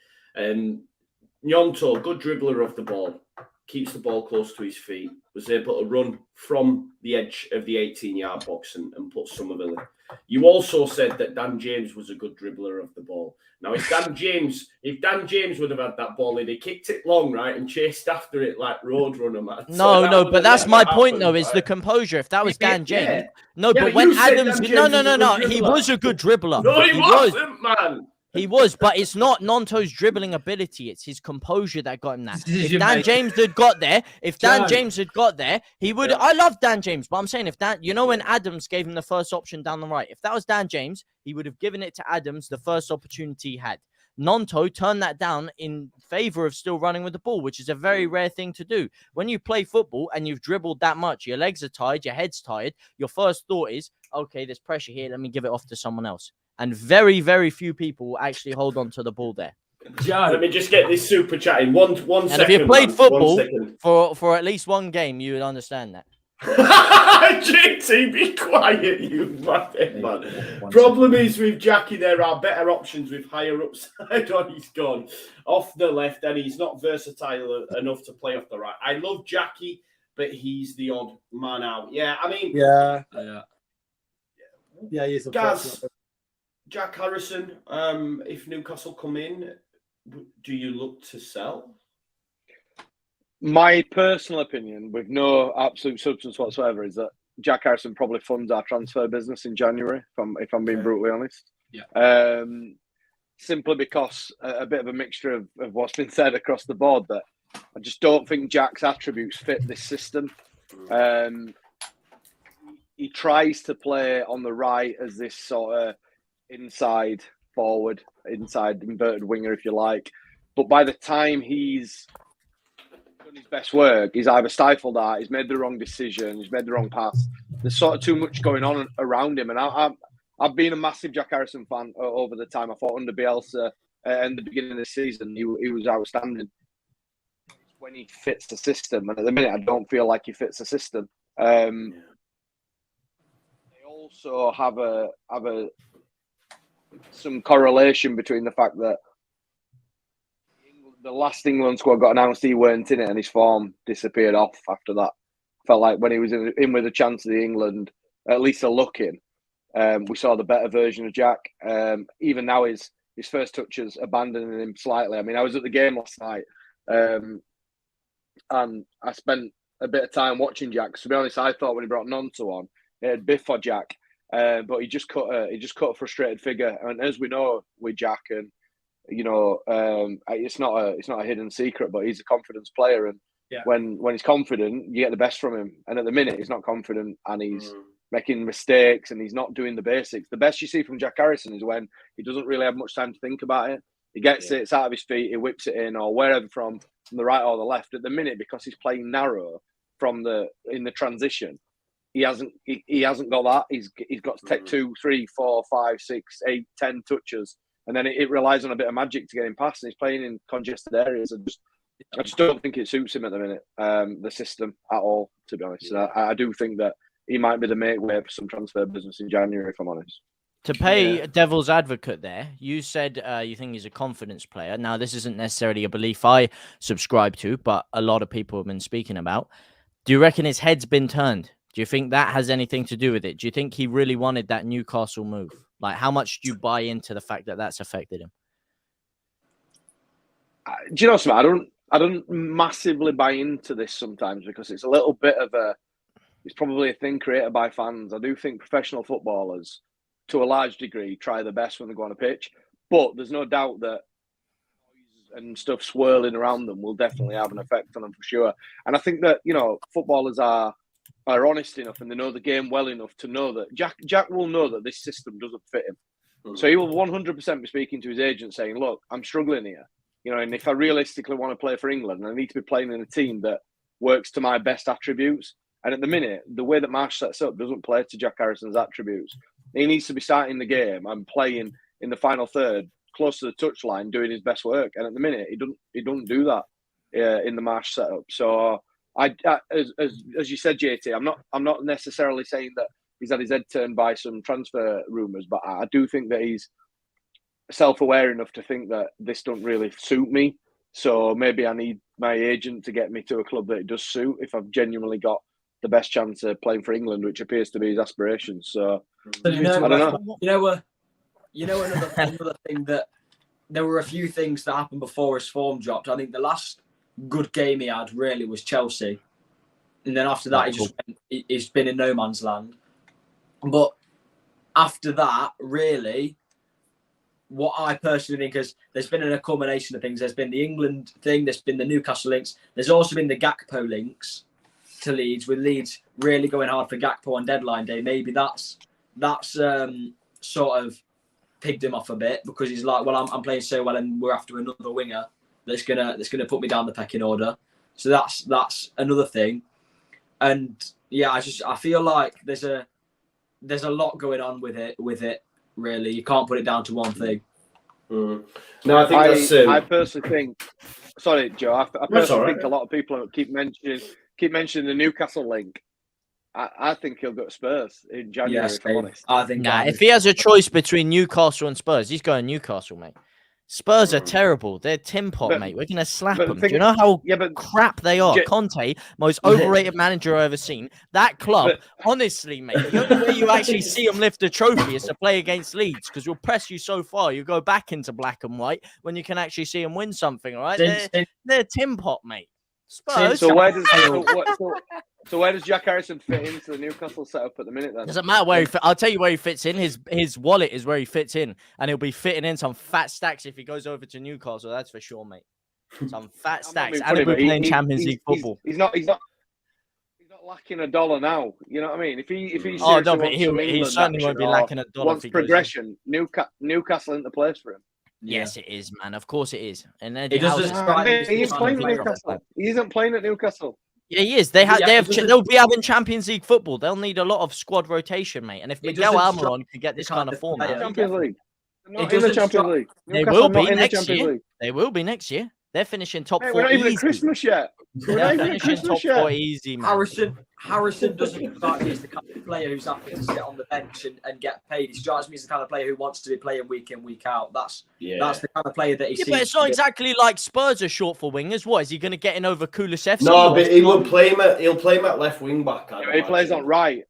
Nonto, good dribbler of the ball, keeps the ball close to his feet, was able to run from the edge of the 18-yard box and put Somerville in. You also said that Dan James was a good dribbler of the ball. Now, if Dan James would have had that ball in, he kicked it long, right, and chased after it like Roadrunner, man. No, but that's my point, though, is the composure. If that was Dan James, but when Adams, no, he was a good dribbler. No, he wasn't, man. He was, but it's not Nonto's dribbling ability. It's his composure that got him that. If Dan James had got there, he would. I love Dan James, but I'm saying if Dan, when Adams gave him the first option down the right, if that was Dan James, he would have given it to Adams the first opportunity he had. Nonto turned that down in favor of still running with the ball, which is a very rare thing to do. When you play football and you've dribbled that much, your legs are tired, your head's tired, your first thought is, okay, there's pressure here, let me give it off to someone else. And very, very few people will actually hold on to the ball there. Joe, let me just get this super chat in. One and second. If you played football for at least one game, you would understand that. JT, be quiet, you man. Problem is with Jackie, there are better options with higher upside on his gun off the left, and he's not versatile enough to play off the right. I love Jackie, but he's the odd man out. Yeah, I mean, yeah, he's a Gaz, Jack Harrison. If Newcastle come in, do you look to sell? My personal opinion, with no absolute substance whatsoever, is that Jack Harrison probably funds our transfer business in January, if I'm being brutally honest. Yeah. Simply because a bit of a mixture of what's been said across the board, that I just don't think Jack's attributes fit this system. He tries to play on the right as this sort of inside forward, inside inverted winger, if you like. But by the time he's done his best work, he's either stifled that, he's made the wrong decision, he's made the wrong pass. There's sort of too much going on around him. And I've been a massive Jack Harrison fan over the time. I thought under Bielsa in the beginning of the season, he was outstanding when he fits the system. And at the minute, I don't feel like he fits the system. They also have some correlation between the fact that the last England squad got announced, he weren't in it, and his form disappeared off after that. Felt like when he was in with a chance of the England, at least a look in, we saw the better version of Jack. Even now, his first touches abandoning him slightly. I mean, I was at the game last night, and I spent a bit of time watching Jack. To be honest, I thought when he brought Nonto on, it had biff for Jack, but he just cut a frustrated figure. And as we know with Jack, and it's not a hidden secret, but he's a confidence player, and when he's confident, you get the best from him. And at the minute, he's not confident, and he's making mistakes, and he's not doing the basics. The best you see from Jack Harrison is when he doesn't really have much time to think about it. He gets it, it's out of his feet, he whips it in, or wherever from the right or the left. At the minute, because he's playing narrow in the transition, he hasn't got that. He's got to take 2, 3, 4, 5, 6, 8, 10 touches. And then it relies on a bit of magic to get him past, and he's playing in congested areas. I just don't think it suits him at the minute, the system at all, to be honest. I do think that he might be the make way for some transfer business in January, if I'm honest. To play devil's advocate there, you said you think he's a confidence player. Now, this isn't necessarily a belief I subscribe to, but a lot of people have been speaking about. Do you reckon his head's been turned? Do you think that has anything to do with it? Do you think he really wanted that Newcastle move? Like, how much do you buy into the fact that that's affected him? Do you know something? I don't massively buy into this sometimes, because it's a little bit of it's probably a thing created by fans. I do think professional footballers, to a large degree, try their best when they go on a pitch, but there's no doubt that noise and stuff swirling around them will definitely have an effect on them for sure. And I think that, footballers are honest enough, and they know the game well enough to know that Jack will know that this system doesn't fit him. So he will 100% be speaking to his agent saying, look, I'm struggling here. And if I realistically want to play for England, I need to be playing in a team that works to my best attributes. And at the minute, the way that Marsh sets up doesn't play to Jack Harrison's attributes. He needs to be starting the game and playing in the final third, close to the touchline, doing his best work. And at the minute, he doesn't do that in the Marsh setup. So as you said, JT, I'm not necessarily saying that he's had his head turned by some transfer rumours, but I do think that he's self-aware enough to think that this don't really suit me. So maybe I need my agent to get me to a club that it does suit if I've genuinely got the best chance of playing for England, which appears to be his aspirations. So I don't know. Another thing, that there were a few things that happened before his form dropped. I think the last good game he had really was Chelsea, and then after that he's been in no man's land. But after that, really, what I personally think is there's been a culmination of things. There's been the England thing. There's been the Newcastle links. There's also been the Gakpo links to Leeds, with Leeds really going hard for Gakpo on deadline day. Maybe that's sort of pigged him off a bit, because he's like, well, I'm playing so well, and we're after another winger that's gonna put me down the pecking order. So that's another thing. And yeah, I feel like there's a lot going on with it. Really, you can't put it down to one thing. No, I think I personally think. Sorry, Joe. I personally think a lot of people keep mentioning the Newcastle link. I think he'll go to Spurs in January. Yes, if I'm honest. I think. If he has a choice between Newcastle and Spurs, he's going Newcastle, mate. Spurs are terrible. They're tin pot, mate. We're going to slap them. Do you know how crap they are? Conte, most overrated manager I've ever seen. That club, honestly, mate, the only way you actually see them lift a trophy is to play against Leeds, because we'll press you so far, you go back into black and white when you can actually see them win something, all right? They're tin pot, mate. Spurs. So where does Jack Harrison fit into the Newcastle setup at the minute then? Doesn't matter where he fits. I'll tell you where he fits in. His wallet is where he fits in, and he'll be fitting in some fat stacks if he goes over to Newcastle. That's for sure, mate. Some fat stacks, and he'll be playing Champions League football. He's not lacking $1 now. You know what I mean? If he he certainly won't be lacking $1. Wants progression. Newcastle isn't the place for him. Yes, it is, man. Of course it is. And then he isn't playing at Newcastle. He isn't playing at Newcastle. Yeah, he is. They'll be having Champions League football. They'll need a lot of squad rotation, mate. And if Miguel Almiron can get this kind of form, Champions League. Not in the Champions League. They will be next year. They will be next year. They're finishing top 4 We're not even easy. at Christmas yet. They're finishing top 4 easy, man. Harrison doesn't strike me as the kind of player who's happy to sit on the bench and get paid. He strikes me as the kind of player who wants to be playing week in, week out. That's the kind of player that he sees. But it's not exactly like Spurs are short for wingers. What, is he going to get in over Kulusevski? No, but he'll play him at left wing back. He plays on right.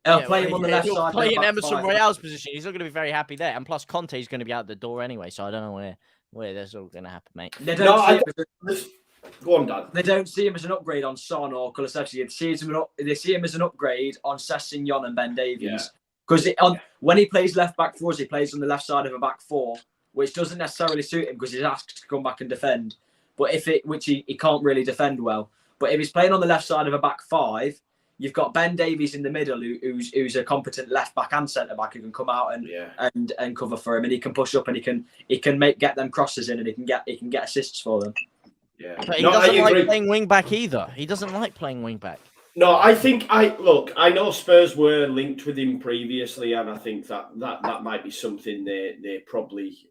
He'll play him on the left side. Play in Emerson Royale's position. He's not going to be very happy there. And plus, Conte's going to be out the door anyway, so I don't know where that's all going to happen, mate. Go on, Dan. They don't see him as an upgrade on Son or Kulusevski. They see him as an upgrade on Sessegnon and Ben Davies. Because when he plays left back for us, he plays on the left side of a back 4, which doesn't necessarily suit him because he's asked to come back and defend. But which he can't really defend well. But if he's playing on the left side of a back 5, you've got Ben Davies in the middle, who's a competent left back and centre back who can come out and cover for him, and he can push up and he can get them crosses in, and he can get assists for them. Yeah, but he doesn't like playing wing back either. He doesn't like playing wing back. No, I think I know Spurs were linked with him previously, and I think that might be something they probably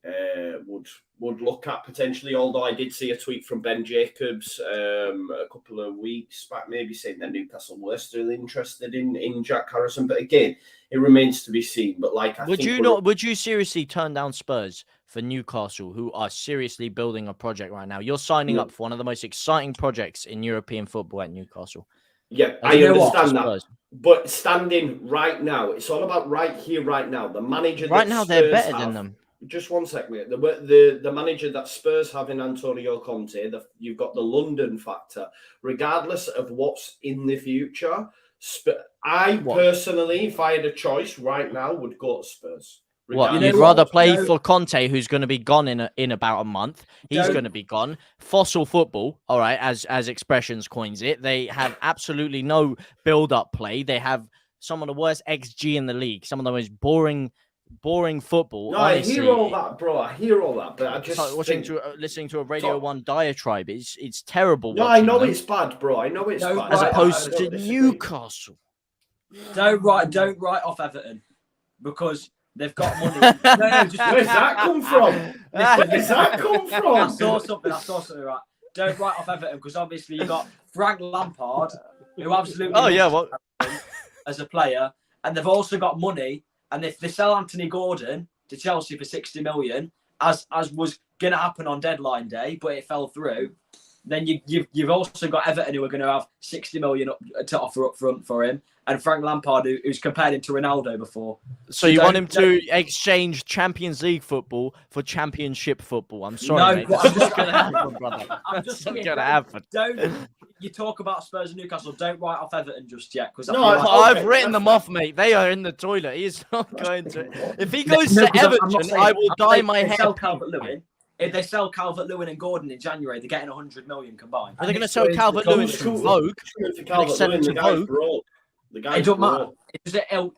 would look at potentially. Although I did see a tweet from Ben Jacobs a couple of weeks back, maybe saying that Newcastle were still interested in Jack Harrison, but again, it remains to be seen. But would you seriously turn down Spurs for Newcastle, who are seriously building a project right now? You're signing up for one of the most exciting projects in European football at Newcastle. Yeah, I understand that. But standing right now, it's all about right here, right now. The manager right now, they're better than them. Just one second, mate. The manager that Spurs have in Antonio Conte, you've got the London factor. Regardless of what's in the future, personally, if I had a choice right now, would go to Spurs. What, you'd rather play for Conte, who's going to be gone in about a month? He's going to be gone. Fossil football, all right, as Expressions coins it. They have absolutely no build-up play. They have some of the worst XG in the league. Some of the most boring football. No, honestly. I hear all that, bro. I hear all that, but I just listening to a Radio 1 diatribe. It's terrible. No, I know it's bad, bro. I know it's bad. As opposed to Newcastle. Don't write off Everton because they've got money. Where's that come from? Where's that come from? I saw something right. Don't write off Everton because obviously you got Frank Lampard, who absolutely as a player, and they've also got money. And if they sell Anthony Gordon to Chelsea for 60 million, as was going to happen on deadline day, but it fell through, Then you've also got Everton, who are going to have 60 million to offer up front for him, and Frank Lampard, who's compared him to Ronaldo before. So you want him to exchange Champions League football for Championship football? I'm sorry, mate. I'm just going to happen, brother. I'm just going to happen. Don't you talk about Spurs and Newcastle? Don't write off Everton just yet, because I've written them off, mate. They are in the toilet. He's not going to. If he goes to Everton, I will dye my hair. If they sell Calvert-Lewin and Gordon in January, they're getting 100 million combined. Are they going to sell Calvert-Lewin to Vogue? The guy it don't matter.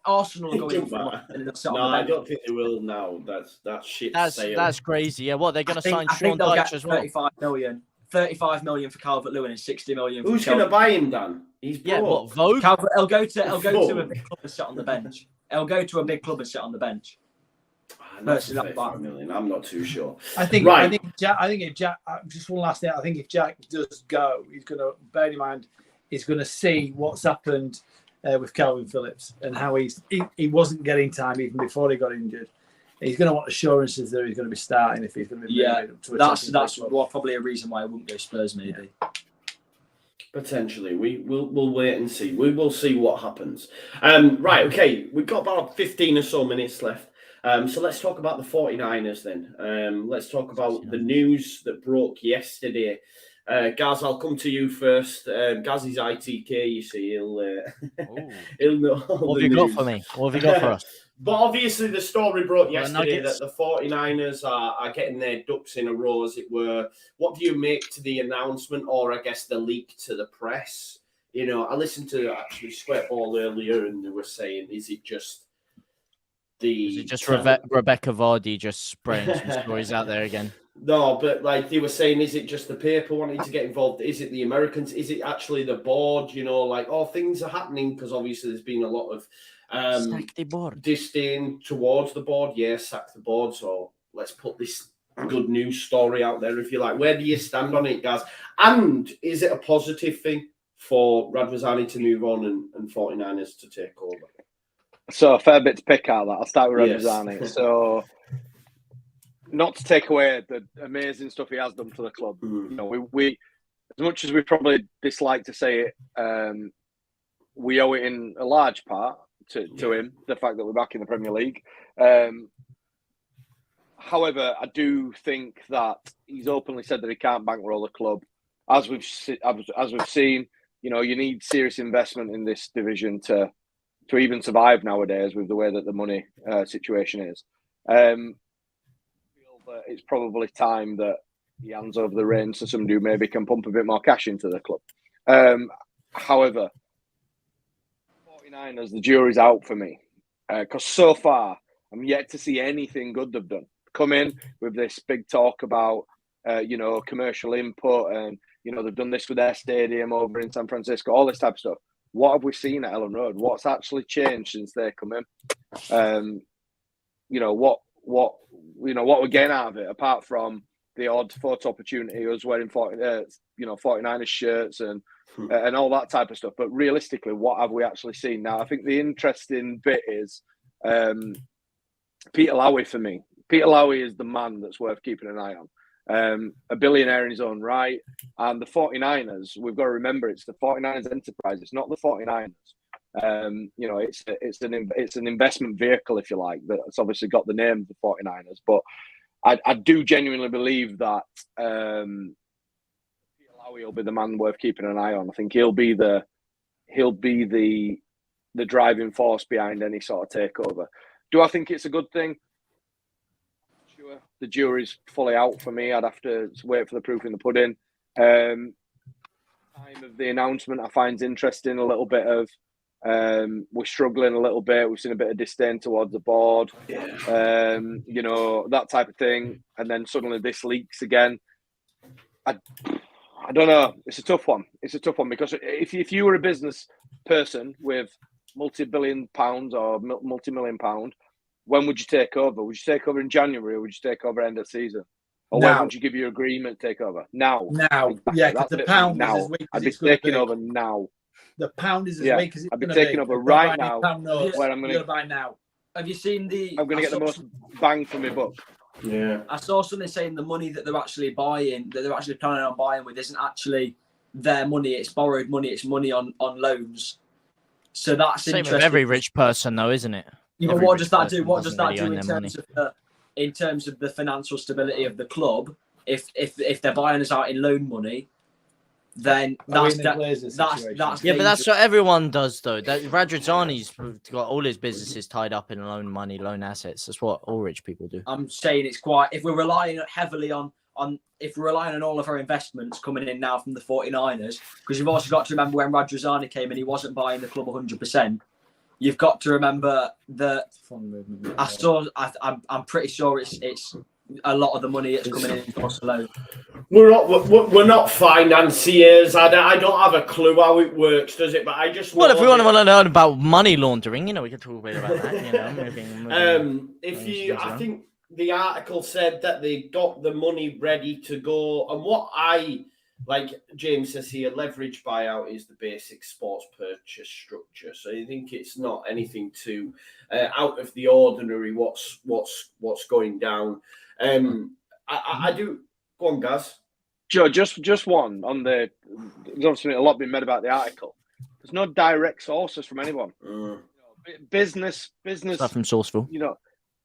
Arsenal are going for I don't think they will now. That's shit. That's crazy. Yeah, what they're going to sign Sean Dyche as well. 35 million for Calvert-Lewin and 60 million. Who's going to buy him, Dan? He's broke. Yeah, what, Vogue? He'll go to a big club and sit on the bench. He'll go to a big club and sit on the bench. $35 I'm not too sure. I think if Jack, just one last thing. I think if Jack does go, he's going to bear in mind he's going to see what's happened with Calvin Phillips and how he wasn't getting time even before he got injured. He's going to want assurances that he's going to be starting if he's going to be that's probably a reason why I wouldn't go Spurs maybe. Potentially, we'll wait and see. We will see what happens. Right, okay, we've got about 15 or so minutes left. So let's talk about the 49ers then. Let's talk about the news that broke yesterday. Gaz, I'll come to you first. Gaz is ITK, you see. He'll know. What have you got for me? What have you got for us? But obviously, the story broke yesterday that the 49ers are getting their ducks in a row, as it were. What do you make to the announcement, or I guess the leak to the press? You know, I listened to actually Sweatball earlier, and they were saying, is it just Rebecca Vardy just spraying some stories out there again? No, but like they were saying, is it just the paper wanting to get involved? Is it the Americans? Is it actually the board? You know, like, things are happening because obviously there's been a lot of sack the board. Disdain towards the board. Yes, sack the board. So let's put this good news story out there, if you like. Where do you stand on it, guys? And is it a positive thing for Radvazani to move on and 49ers to take over? So a fair bit to pick out of that. I'll start with Radvazani. Yes. So not to take away the amazing stuff he has done for the club. You know, we as much as we probably dislike to say it, we owe it in a large part to him, the fact that we're back in the Premier League. However, I do think that he's openly said that he can't bankroll the club. As we've seen, you know, you need serious investment in this division to even survive nowadays with the way that the money situation is. I feel that it's probably time that he hands over the reins to somebody who maybe can pump a bit more cash into the club. However, 49ers, the jury's out for me. Because so far, I'm yet to see anything good they've done. Come in with this big talk about, commercial input and, they've done this with their stadium over in San Francisco, all this type of stuff. What have we seen at Ellen Road? What's actually changed since they come in? What we're getting out of it, apart from the odd photo opportunity, us wearing 49ers shirts and all that type of stuff. But realistically, what have we actually seen? Now, I think the interesting bit is Peter Lowry for me. Peter Lowry is the man that's worth keeping an eye on. A billionaire in his own right. And the 49ers, we've got to remember, it's the 49ers enterprise. It's not the 49ers. It's an investment vehicle, if you like, that's obviously got the name of the 49ers. But I do genuinely believe that Peter Lowry will be the man worth keeping an eye on. I think he'll be the driving force behind any sort of takeover. Do I think it's a good thing? Sure. The jury's fully out for me. I'd have to wait for the proof in the pudding. Time of the announcement, I find interesting. A little bit of we're struggling a little bit. We've seen a bit of disdain towards the board, that type of thing. And then suddenly this leaks again. I don't know. It's a tough one. Because if you were a business person with multi-billion pounds or multi-million pound, when would you take over? Would you take over in January, or would you take over end of season? Or when would you give your agreement to take over? Now. Exactly. Yeah, because the pound is as weak as it's going to be. I'd be taking over now. The pound is as weak as it's going to be. I'd be taking over right now. Where I'm going to buy now. Have you seen the... I'm going to get the most bang for my buck. Yeah. I saw something saying the money that they're actually buying, that they're actually planning on buying with, isn't actually their money. It's borrowed money. It's money on loans. So that's Same interesting. with every rich person, though, isn't it? Yeah, but Every what rich does that do? person What does doesn't that really do own in their terms of the financial stability of the club? If they're buying us out in loan money, then that's yeah, but that's what everyone does, though. That Radrizzani's got all his businesses tied up in loan money, loan assets. That's what all rich people do. I'm saying it's quite. If we're relying heavily on all of our investments coming in now from the 49ers, because you've also got to remember when Radrizzani came and he wasn't buying the club 100%. You've got to remember that I'm pretty sure it's a lot of the money that's coming in cost alone. We're not financiers. I don't have a clue how it works, does it? But I just well, if we want to learn about money laundering, we can talk a bit about that. I think the article said that they got the money ready to go, and what like James says here, leverage buyout is the basic sports purchase structure. So you think it's not anything too out of the ordinary. What's going down? I do. Go on, Gaz. Joe, just one on the. There's obviously a lot been made about the article. There's no direct sources from anyone. Business. Stuff from Sourceful.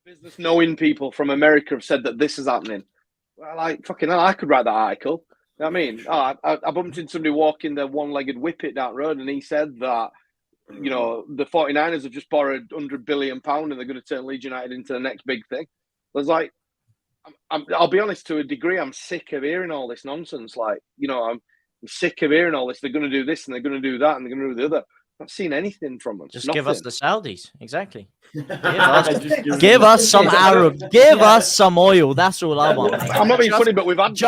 Business knowing people from America have said that this is happening. Well, fucking hell, I could write that article. You know what I mean, I bumped into somebody walking their one-legged whippet down road, and he said that the 49ers have just borrowed £100 billion and they're going to turn Leeds United into the next big thing. I was like, I'll be honest, to a degree, I'm sick of hearing all this nonsense. I'm sick of hearing all this. They're going to do this and they're going to do that and they're going to do the other. I've not seen anything from them. Just give us the Saudis. Exactly. Give us some Arab. Give us some oil. That's all I want. I'm not being funny, but we've had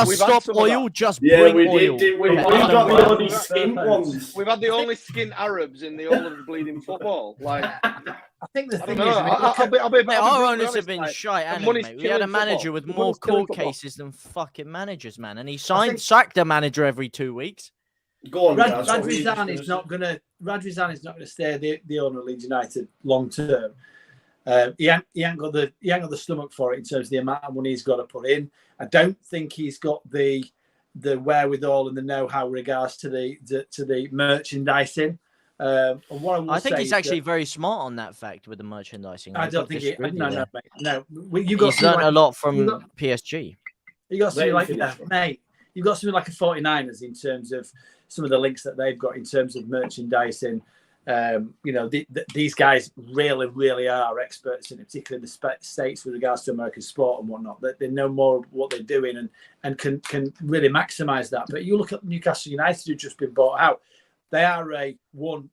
oil. Just bring oil. We've got the only skint ones. We've had the only skint Arabs in the whole of the bleeding football. I think the thing our owners have been shy. Mate. We had a manager with more court cases than fucking managers, man, and he sacked a manager every 2 weeks. Go on, Radrizzani's not going to stay the owner of Leeds United long term. He ain't got the stomach for it in terms of the amount of money he's got to put in. I don't think he's got the wherewithal and the know-how regards to the merchandising. I think he's actually very smart on that fact with the merchandising. I don't think he. No, mate. No, he's learned a lot from PSG. You got something like that, mate. You've got something like a 49ers in terms of some of the links that they've got in terms of merchandising. These guys really, really are experts in it, particularly in the States with regards to American sport and whatnot. They know more of what they're doing and can really maximise that. But you look at Newcastle United, who've just been bought out. They are a one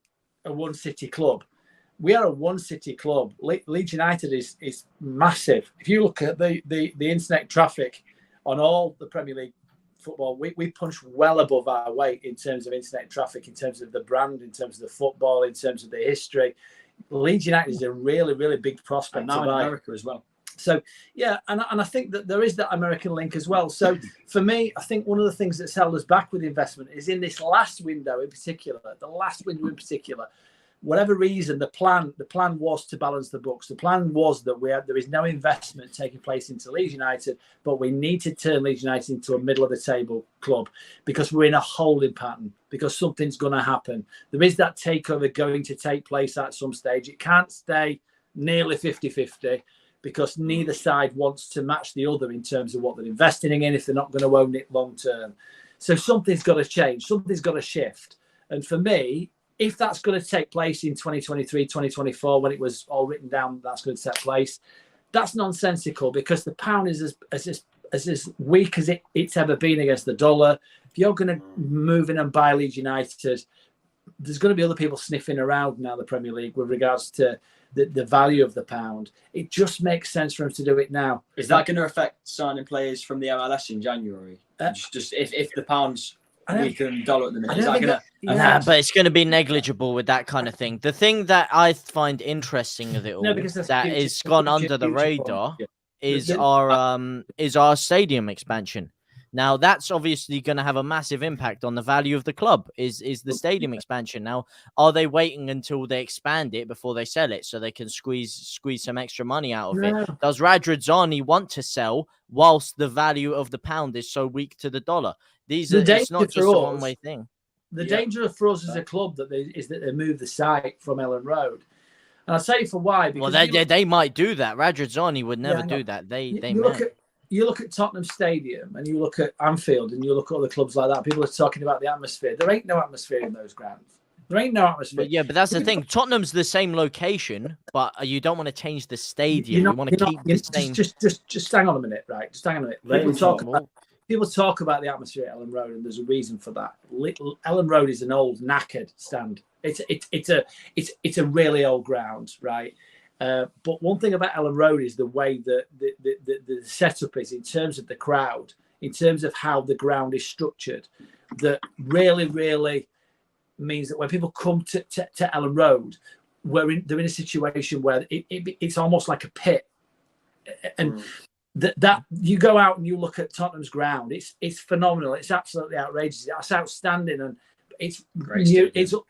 city club. We are a one city club. Leeds United is massive. If you look at the internet traffic on all the Premier League football, we punch well above our weight in terms of internet traffic, in terms of the brand, in terms of the football, in terms of the history. Leeds United is a really, really big prospect. And now in America as well. So, yeah, and I think that there is that American link as well. So, for me, I think one of the things that's held us back with investment is in this last window in particular, whatever reason, the plan was to balance the books. The plan was that there is no investment taking place into Leeds United, but we need to turn Leeds United into a middle of the table club because we're in a holding pattern, because something's going to happen. There is that takeover going to take place at some stage. It can't stay nearly 50-50 because neither side wants to match the other in terms of what they're investing in if they're not going to own it long term. So something's got to change. Something's got to shift. And for me, if that's going to take place in 2023, 2024, when it was all written down, that's going to take place, that's nonsensical because the pound is as weak as it's ever been against the dollar. If you're going to move in and buy Leeds United, there's going to be other people sniffing around now the Premier League with regards to the value of the pound. It just makes sense for them to do it now. Is that going to affect signing players from the MLS in January? Just if the pound's weaker than the dollar at the minute, is that going to... Nah, but it's going to be negligible with that kind of thing. The thing that I find interesting of it all that is gone under the radar is our stadium expansion. Now, that's obviously going to have a massive impact on the value of the club, is the stadium expansion. Now, are they waiting until they expand it before they sell it so they can squeeze some extra money out of it? Does Radrizzani want to sell whilst the value of the pound is so weak to the dollar? It's not just a one-way thing. The danger for us as a club is that they move the site from Ellen Road. And I'll tell you for why. Because they might do that. Radrizzani would never do that. You look at Tottenham Stadium and you look at Anfield and you look at other clubs like that. People are talking about the atmosphere. There ain't no atmosphere in those grounds. There ain't no atmosphere. But that's the thing. Tottenham's the same location, but you don't want to change the stadium. You want to keep the same. Just hang on a minute, right? Just hang on a minute. People talk about the atmosphere at Ellen Road, and there's a reason for that. Ellen Road is an old, knackered stand. It's a really old ground, right? But one thing about Ellen Road is the way that the setup is in terms of the crowd, in terms of how the ground is structured, that really, really means that when people come to Ellen Road, they're in a situation where it's almost like a pit. And that you go out and you look at Tottenham's ground, it's phenomenal. It's absolutely outrageous. It's outstanding, and it's new, it's up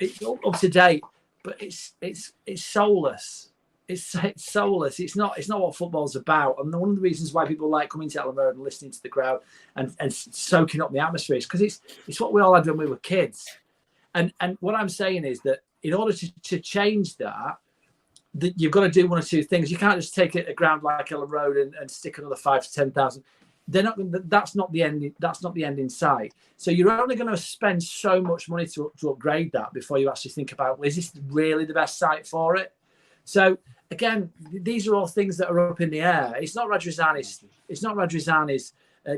to date, but it's soulless. It's soulless. It's not what football's about. And one of the reasons why people like coming to Ellen Road and listening to the crowd and soaking up the atmosphere is because it's what we all had when we were kids. And what I'm saying is that in order to change that you've got to do one or two things. You can't just take a ground like Ellen Road and stick another 5,000 to 10,000. They're not. That's not the end. That's not the end in sight. So you're only going to spend so much money to upgrade that before you actually think about, well, is this really the best site for it? So again, these are all things that are up in the air. It's not Radrizzani's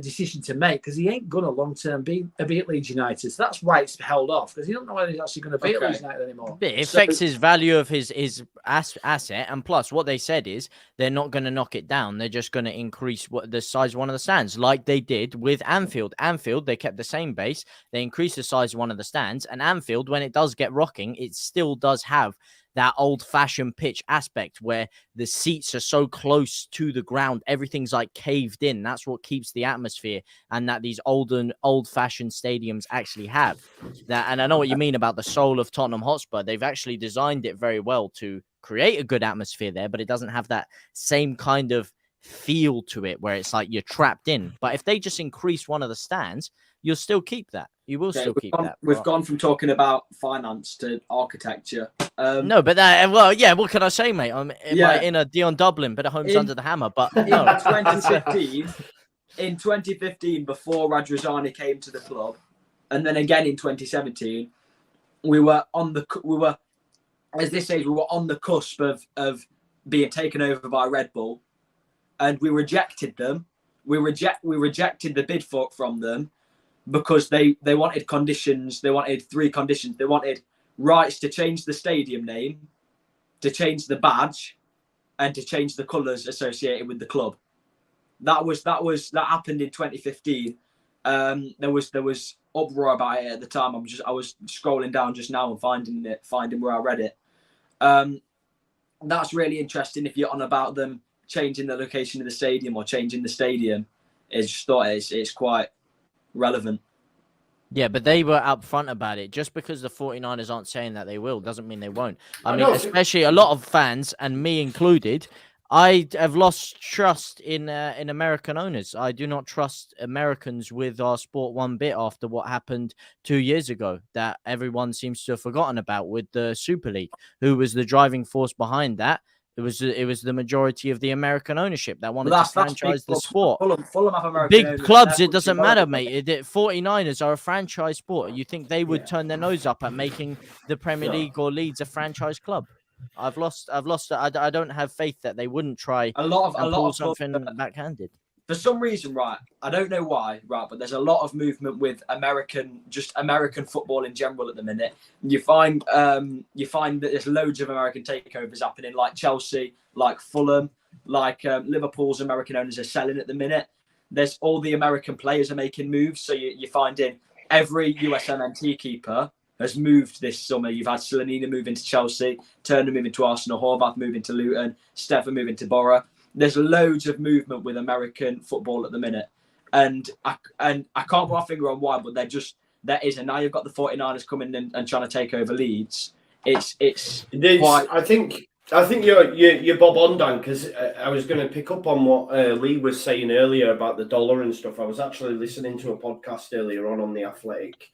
decision to make, because he ain't gonna long term be at Leeds United. So that's why it's held off, because he don't know whether he's actually going to be at Leeds United anymore. It affects his value of his asset, and plus, what they said is they're not going to knock it down. They're just going to increase the size of one of the stands, like they did with Anfield. Anfield, they kept the same base. They increased the size of one of the stands, and Anfield, when it does get rocking, it still does have that old-fashioned pitch aspect where the seats are so close to the ground, everything's like caved in. That's what keeps the atmosphere, and that these old-fashioned stadiums actually have that. And I know what you mean about the soul of Tottenham Hotspur. They've actually designed it very well to create a good atmosphere there, but it doesn't have that same kind of feel to it where it's like you're trapped in. But if they just increase one of the stands, you'll still keep that. You will still keep that. We've gone from talking about finance to architecture. No, but what can I say, mate? I'm in a Dion Dublin, bit of homes under the hammer. But no. In 2015, before Radrizzani came to the club, and then again in 2017, we were on the cusp of being taken over by Red Bull, and we rejected them. We rejected the bid from them, because they wanted conditions. They wanted 3 conditions. They wanted rights to change the stadium name, to change the badge, and to change the colours associated with the club. That happened in 2015. There was uproar about it at the time. I was scrolling down just now and finding where I read it. That's really interesting. If you're on about them changing the location of the stadium or changing the stadium, it's quite relevant. Yeah, but they were upfront about it. Just because the 49ers aren't saying that they will doesn't mean they won't. I mean, especially a lot of fans, and me included, I have lost trust in American owners. I do not trust Americans with our sport one bit after what happened 2 years ago that everyone seems to have forgotten about with the Super League. Who was the driving force behind that? It was the majority of the American ownership that wanted to franchise the sport. Fulham have American big owners. clubs, it doesn't matter, mate. 49ers are a franchise sport. You think they would turn their nose up at making the Premier League or Leeds a franchise club? I've lost. I don't have faith that they wouldn't try a lot of something backhanded. For some reason, right? I don't know why, right? But there's a lot of movement with American football in general at the minute. You find that there's loads of American takeovers happening, like Chelsea, like Fulham, like Liverpool's American owners are selling at the minute. There's all the American players are making moves. So you're finding every USMNT keeper has moved this summer. You've had Slanina moving to Chelsea, Turner moving to Arsenal, Horvath moving to Luton, Stefan moving to Borough. There's loads of movement with American football at the minute. and I can't put my finger on why, but there is, and now you've got the 49ers coming in and trying to take over Leeds. It's quite... I think you're bob on, Dan, because I was going to pick up on what Lee was saying earlier about the dollar and stuff. I was actually listening to a podcast earlier on The Athletic.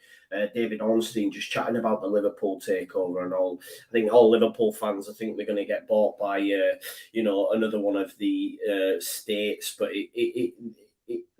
David Ornstein just chatting about the Liverpool takeover and all. I think all Liverpool fans, I think they're going to get bought by, another one of the states, but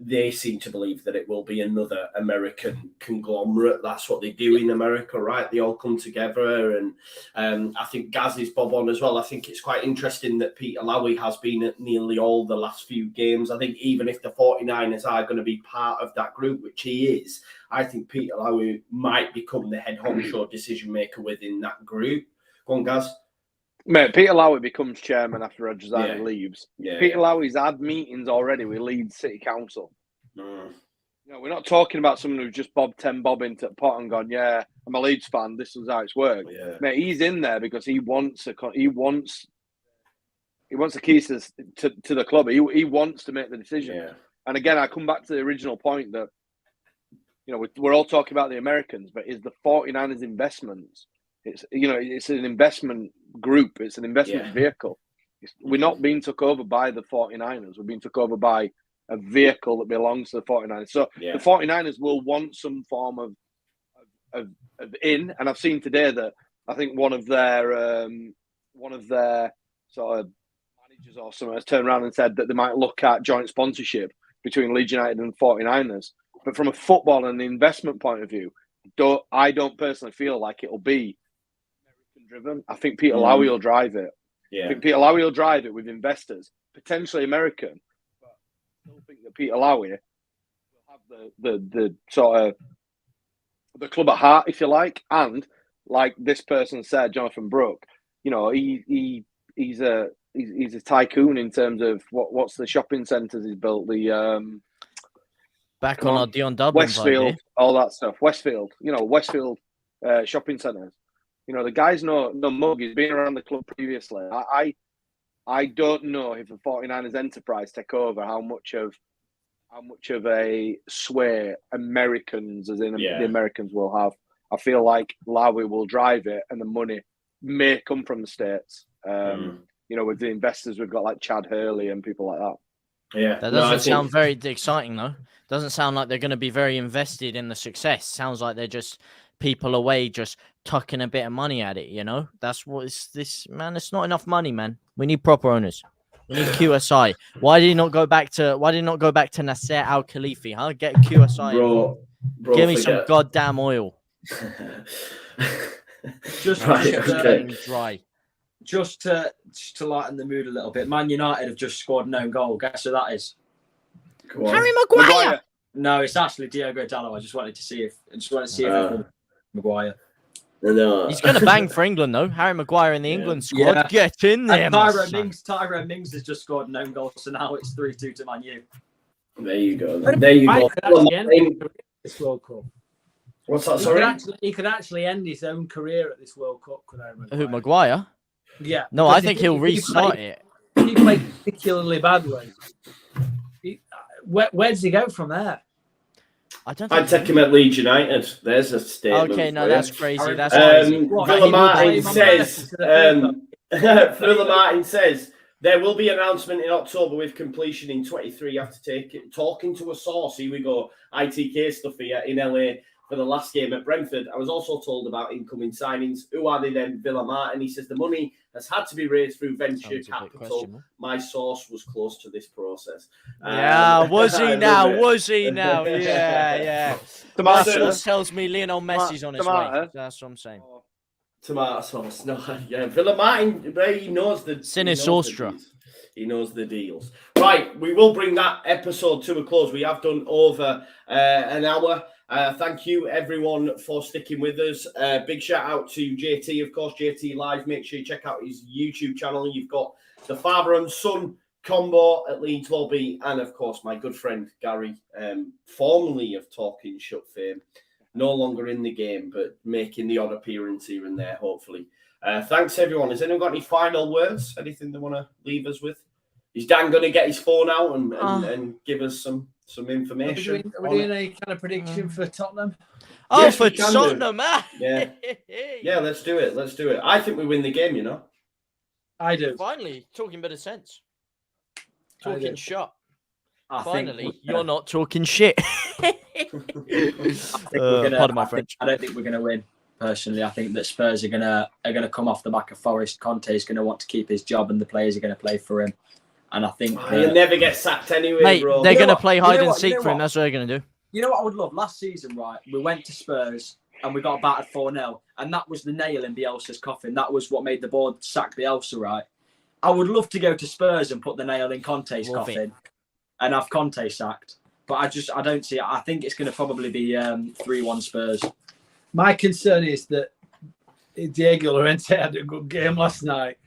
they seem to believe that it will be another American conglomerate. That's what they do in America, right? They all come together, and I think Gaz is bob on as well. I think it's quite interesting that Peter Lowry has been at nearly all the last few games. I think even if the 49ers are going to be part of that group, which he is, I think Peter Lowry might become the head honcho decision maker within that group. Go on, Gaz. Mate, Peter Lowry becomes chairman after Rajazani leaves. Peter Lowry's had meetings already with Leeds City Council. We're not talking about someone who's just bobbed 10 bob into the pot and gone, yeah, I'm a Leeds fan, this is how it's worked. Yeah. Mate, he's in there because he wants the keys to the club. He wants to make the decision. Yeah. And again, I come back to the original point that, we're all talking about the Americans, but is the 49ers investments? It's an investment group. It's an investment vehicle. We're not being took over by the 49ers. We're being took over by a vehicle that belongs to the 49ers. So the 49ers will want some form of in. And I've seen today that I think one of their sort of managers or someone has turned around and said that they might look at joint sponsorship between Leeds United and 49ers. But from a football and investment point of view, I don't personally feel like it'll be American driven. I think Peter Lowry will drive it. Yeah. I think Peter Lowry will drive it with investors, potentially American. But I still think that Peter Lowry will have the sort of the club at heart, if you like. And like this person said, Jonathan Brooke, he's a tycoon in terms of what's the shopping centres he's built. Back on our Dion Dublin Westfield, all that stuff. Westfield, shopping centres. The guy's no mug. He's been around the club previously. I don't know if the 49ers enterprise take over how much of a sway Americans, as in the Americans, will have. I feel like Lowry will drive it, and the money may come from the States. With the investors we've got like Chad Hurley and people like that. Yeah, that doesn't sound very exciting, though. Doesn't sound like they're going to be very invested in the success. Sounds like they're just people away, just tucking a bit of money at it. That's what it's this, man. It's not enough money, man. We need proper owners. We need QSI. Why did he not go back to Nasser Al Khalifi? Huh? Get QSI. Bro, give me some goddamn oil. Just dry. Just to lighten the mood a little bit, Man United have just scored an own goal. Guess who that is? Harry Maguire. No, it's actually Diogo Dalot. I just wanted to see if Maguire. No. He's going to bang for England, though. Harry Maguire in the England squad. Yeah. Get in there, and Tyrone Mings has just scored an own goal, so now it's 3-2 to Man U. There you go. There you go. This World Cup. What's that? Sorry. He could actually end his own career at this World Cup. Who, Maguire? Yeah. No, I think he'll restart it. He played particularly badly. Where does he go from there? I'd take him at Leeds United. There's a statement. Okay, no, that's crazy. That's Villa Martin says. Villa Martin says there will be an announcement in October with completion in 23. You have to take it. Talking to a source. Here we go. ITK stuff here in LA for the last game at Brentford. I was also told about incoming signings. Who are they then? Villa Martin. He says the money has had to be raised through venture capital. My source was close to this process. Was he now? Was he now? Yeah. My source tells me Lionel Messi's on his way. That's what I'm saying. Tomato sauce. No, yeah. Villa Martin, he knows the... Sinisostra. He knows the deals. Right, we will bring that episode to a close. We have done over an hour. Thank you, everyone, for sticking with us. Big shout out to JT, of course, JT Live. Make sure you check out his YouTube channel. You've got the father and son combo at Leeds Lobby, and, of course, my good friend Gary, formerly of Talking Shut fame. No longer in the game, but making the odd appearance here and there, hopefully. Thanks, everyone. Has anyone got any final words? Anything they want to leave us with? Is Dan going to get his phone out and give us some information? Are we doing any kind of prediction for Tottenham? Oh, Yes, for we can Tottenham, man. Yeah, let's do it. Let's do it. I think we win the game, you know. I do. Finally, talking a bit of sense. Talking shot. Finally, you're not talking shit. Pardon my French. I don't think we're going to win. Personally, I think that Spurs are gonna come off the back of Forest. Conte is going to want to keep his job, and the players are going to play for him. And I think he'll never get sacked anyway, mate, bro. they're going to play hide and seek for him. That's what they're going to do. You know what I would love? Last season, right? We went to Spurs and we got battered 4-0, and that was the nail in Bielsa's coffin. That was what made the board sack Bielsa, right? I would love to go to Spurs and put the nail in Conte's coffin and have Conte sacked. But I don't see it. I think it's going to probably be 3-1 Spurs. My concern is that Diego Llorente had a good game last night.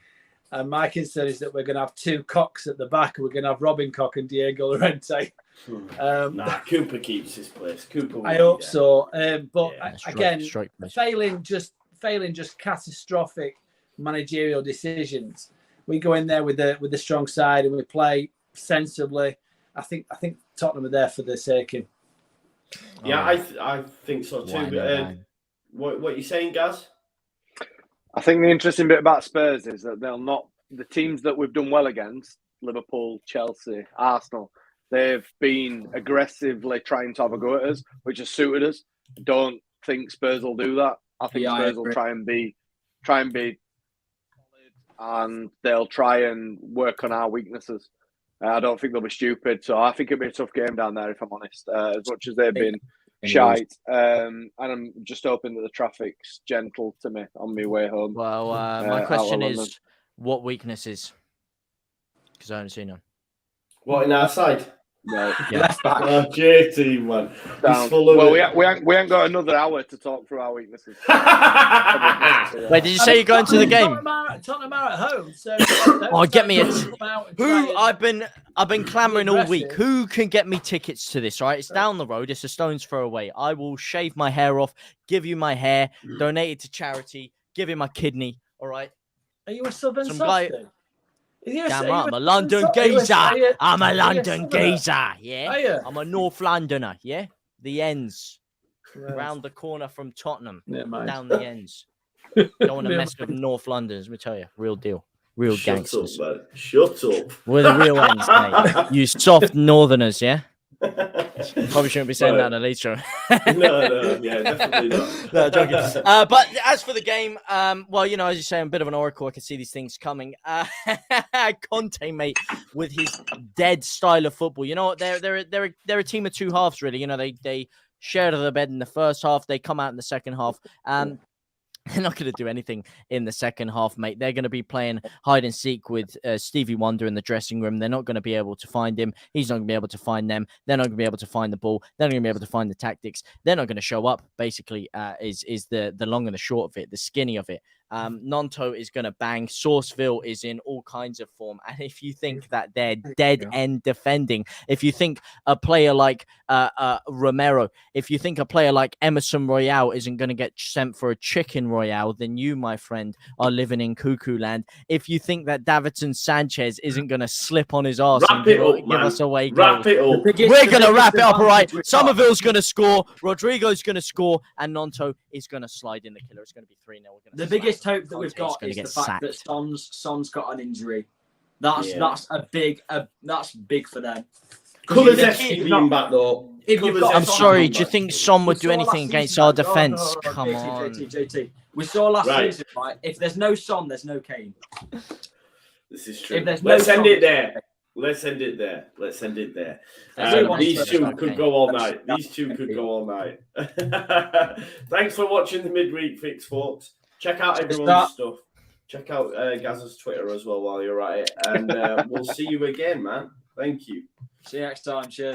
And my concern is that we're going to have two Cocks at the back. We're going to have Robin Koch and Diego Llorente. Cooper keeps his place. Cooper. I hope so. But again, failing just catastrophic managerial decisions. We go in there with the strong side and we play sensibly. I think Tottenham are there for the sake. Yeah, I think so too. What are you saying, Gaz? I think the interesting bit about Spurs is that they'll not the teams that we've done well against, Liverpool, Chelsea, Arsenal. They've been aggressively trying to have a go at us, which has suited us. Don't think Spurs will do that. I think Spurs will try and be solid, and they'll try and work on our weaknesses. I don't think they'll be stupid, so I think it'll be a tough game down there, if I'm honest. As much as they've been shite, and I'm just hoping that the traffic's gentle to me on my way home. Well, my question is, what weaknesses? Because I haven't seen them. What, in our side? No. Yeah. Left back. Oh, JT, man. Down. Well, we ain't got another hour to talk through our weaknesses. Wait, did you say you're going to the game? Tottenham are at home, so get me I've been clamoring all week. Who can get me tickets to this? Right, it's down the road. It's a stone's throw away. I will shave my hair off, give you my hair, donate it to charity, give you my kidney. All right. Are you a Southern softie? Damn right, I'm a London geezer. I'm a London geezer. Yeah. I'm a North Londoner. Yeah. The ends. Round the corner from Tottenham. Down the ends. Don't want to mess with North Londoners, let me tell you. Real deal. Real gangsters. Shut up, man. Shut up. We're the real ends, mate. You soft northerners, yeah? Probably shouldn't be saying that in a Leeds show. No, yeah, definitely not. No, joking. But as for the game, well, you know, as you say, I'm a bit of an oracle. I can see these things coming. Conte, mate, with his dead style of football. You know what? They're a team of two halves, really. You know, they share the bed in the first half. They come out in the second half. They're not going to do anything in the second half, mate. They're going to be playing hide and seek with Stevie Wonder in the dressing room. They're not going to be able to find him. He's not going to be able to find them. They're not going to be able to find the ball. They're not going to be able to find the tactics. They're not going to show up, basically, is the long and the short of it, the skinny of it. Nonto is going to bang. Sourceville is in all kinds of form. And if you think that they're dead end defending, if you think a player like Romero, if you think a player like Emerson Royale isn't going to get sent for a chicken Royale, then you, my friend, are living in cuckoo land. If you think that Davinson Sanchez isn't going to slip on his arse and give us away goals, we're going to wrap it up, all right? Somerville's going to score, Rodrigo's going to score, and Nonto is going to slide in the killer. It's going to be 3-0. The biggest hope that we've got is the fact that Son's got an injury. That's big for them. Kulusevski being back though. I'm sorry. Do you think Son would do anything against our defence? Come on. JT. We saw last season, right? If there's no Son, there's no Kane. This is true. Let's end it there. Let's end it there. These two could go all night. Thanks for watching the Midweek Fix, folks. Check out everyone's stuff. Check out Gaz's Twitter as well while you're at it. And we'll see you again, man. Thank you. See you next time. Cheers.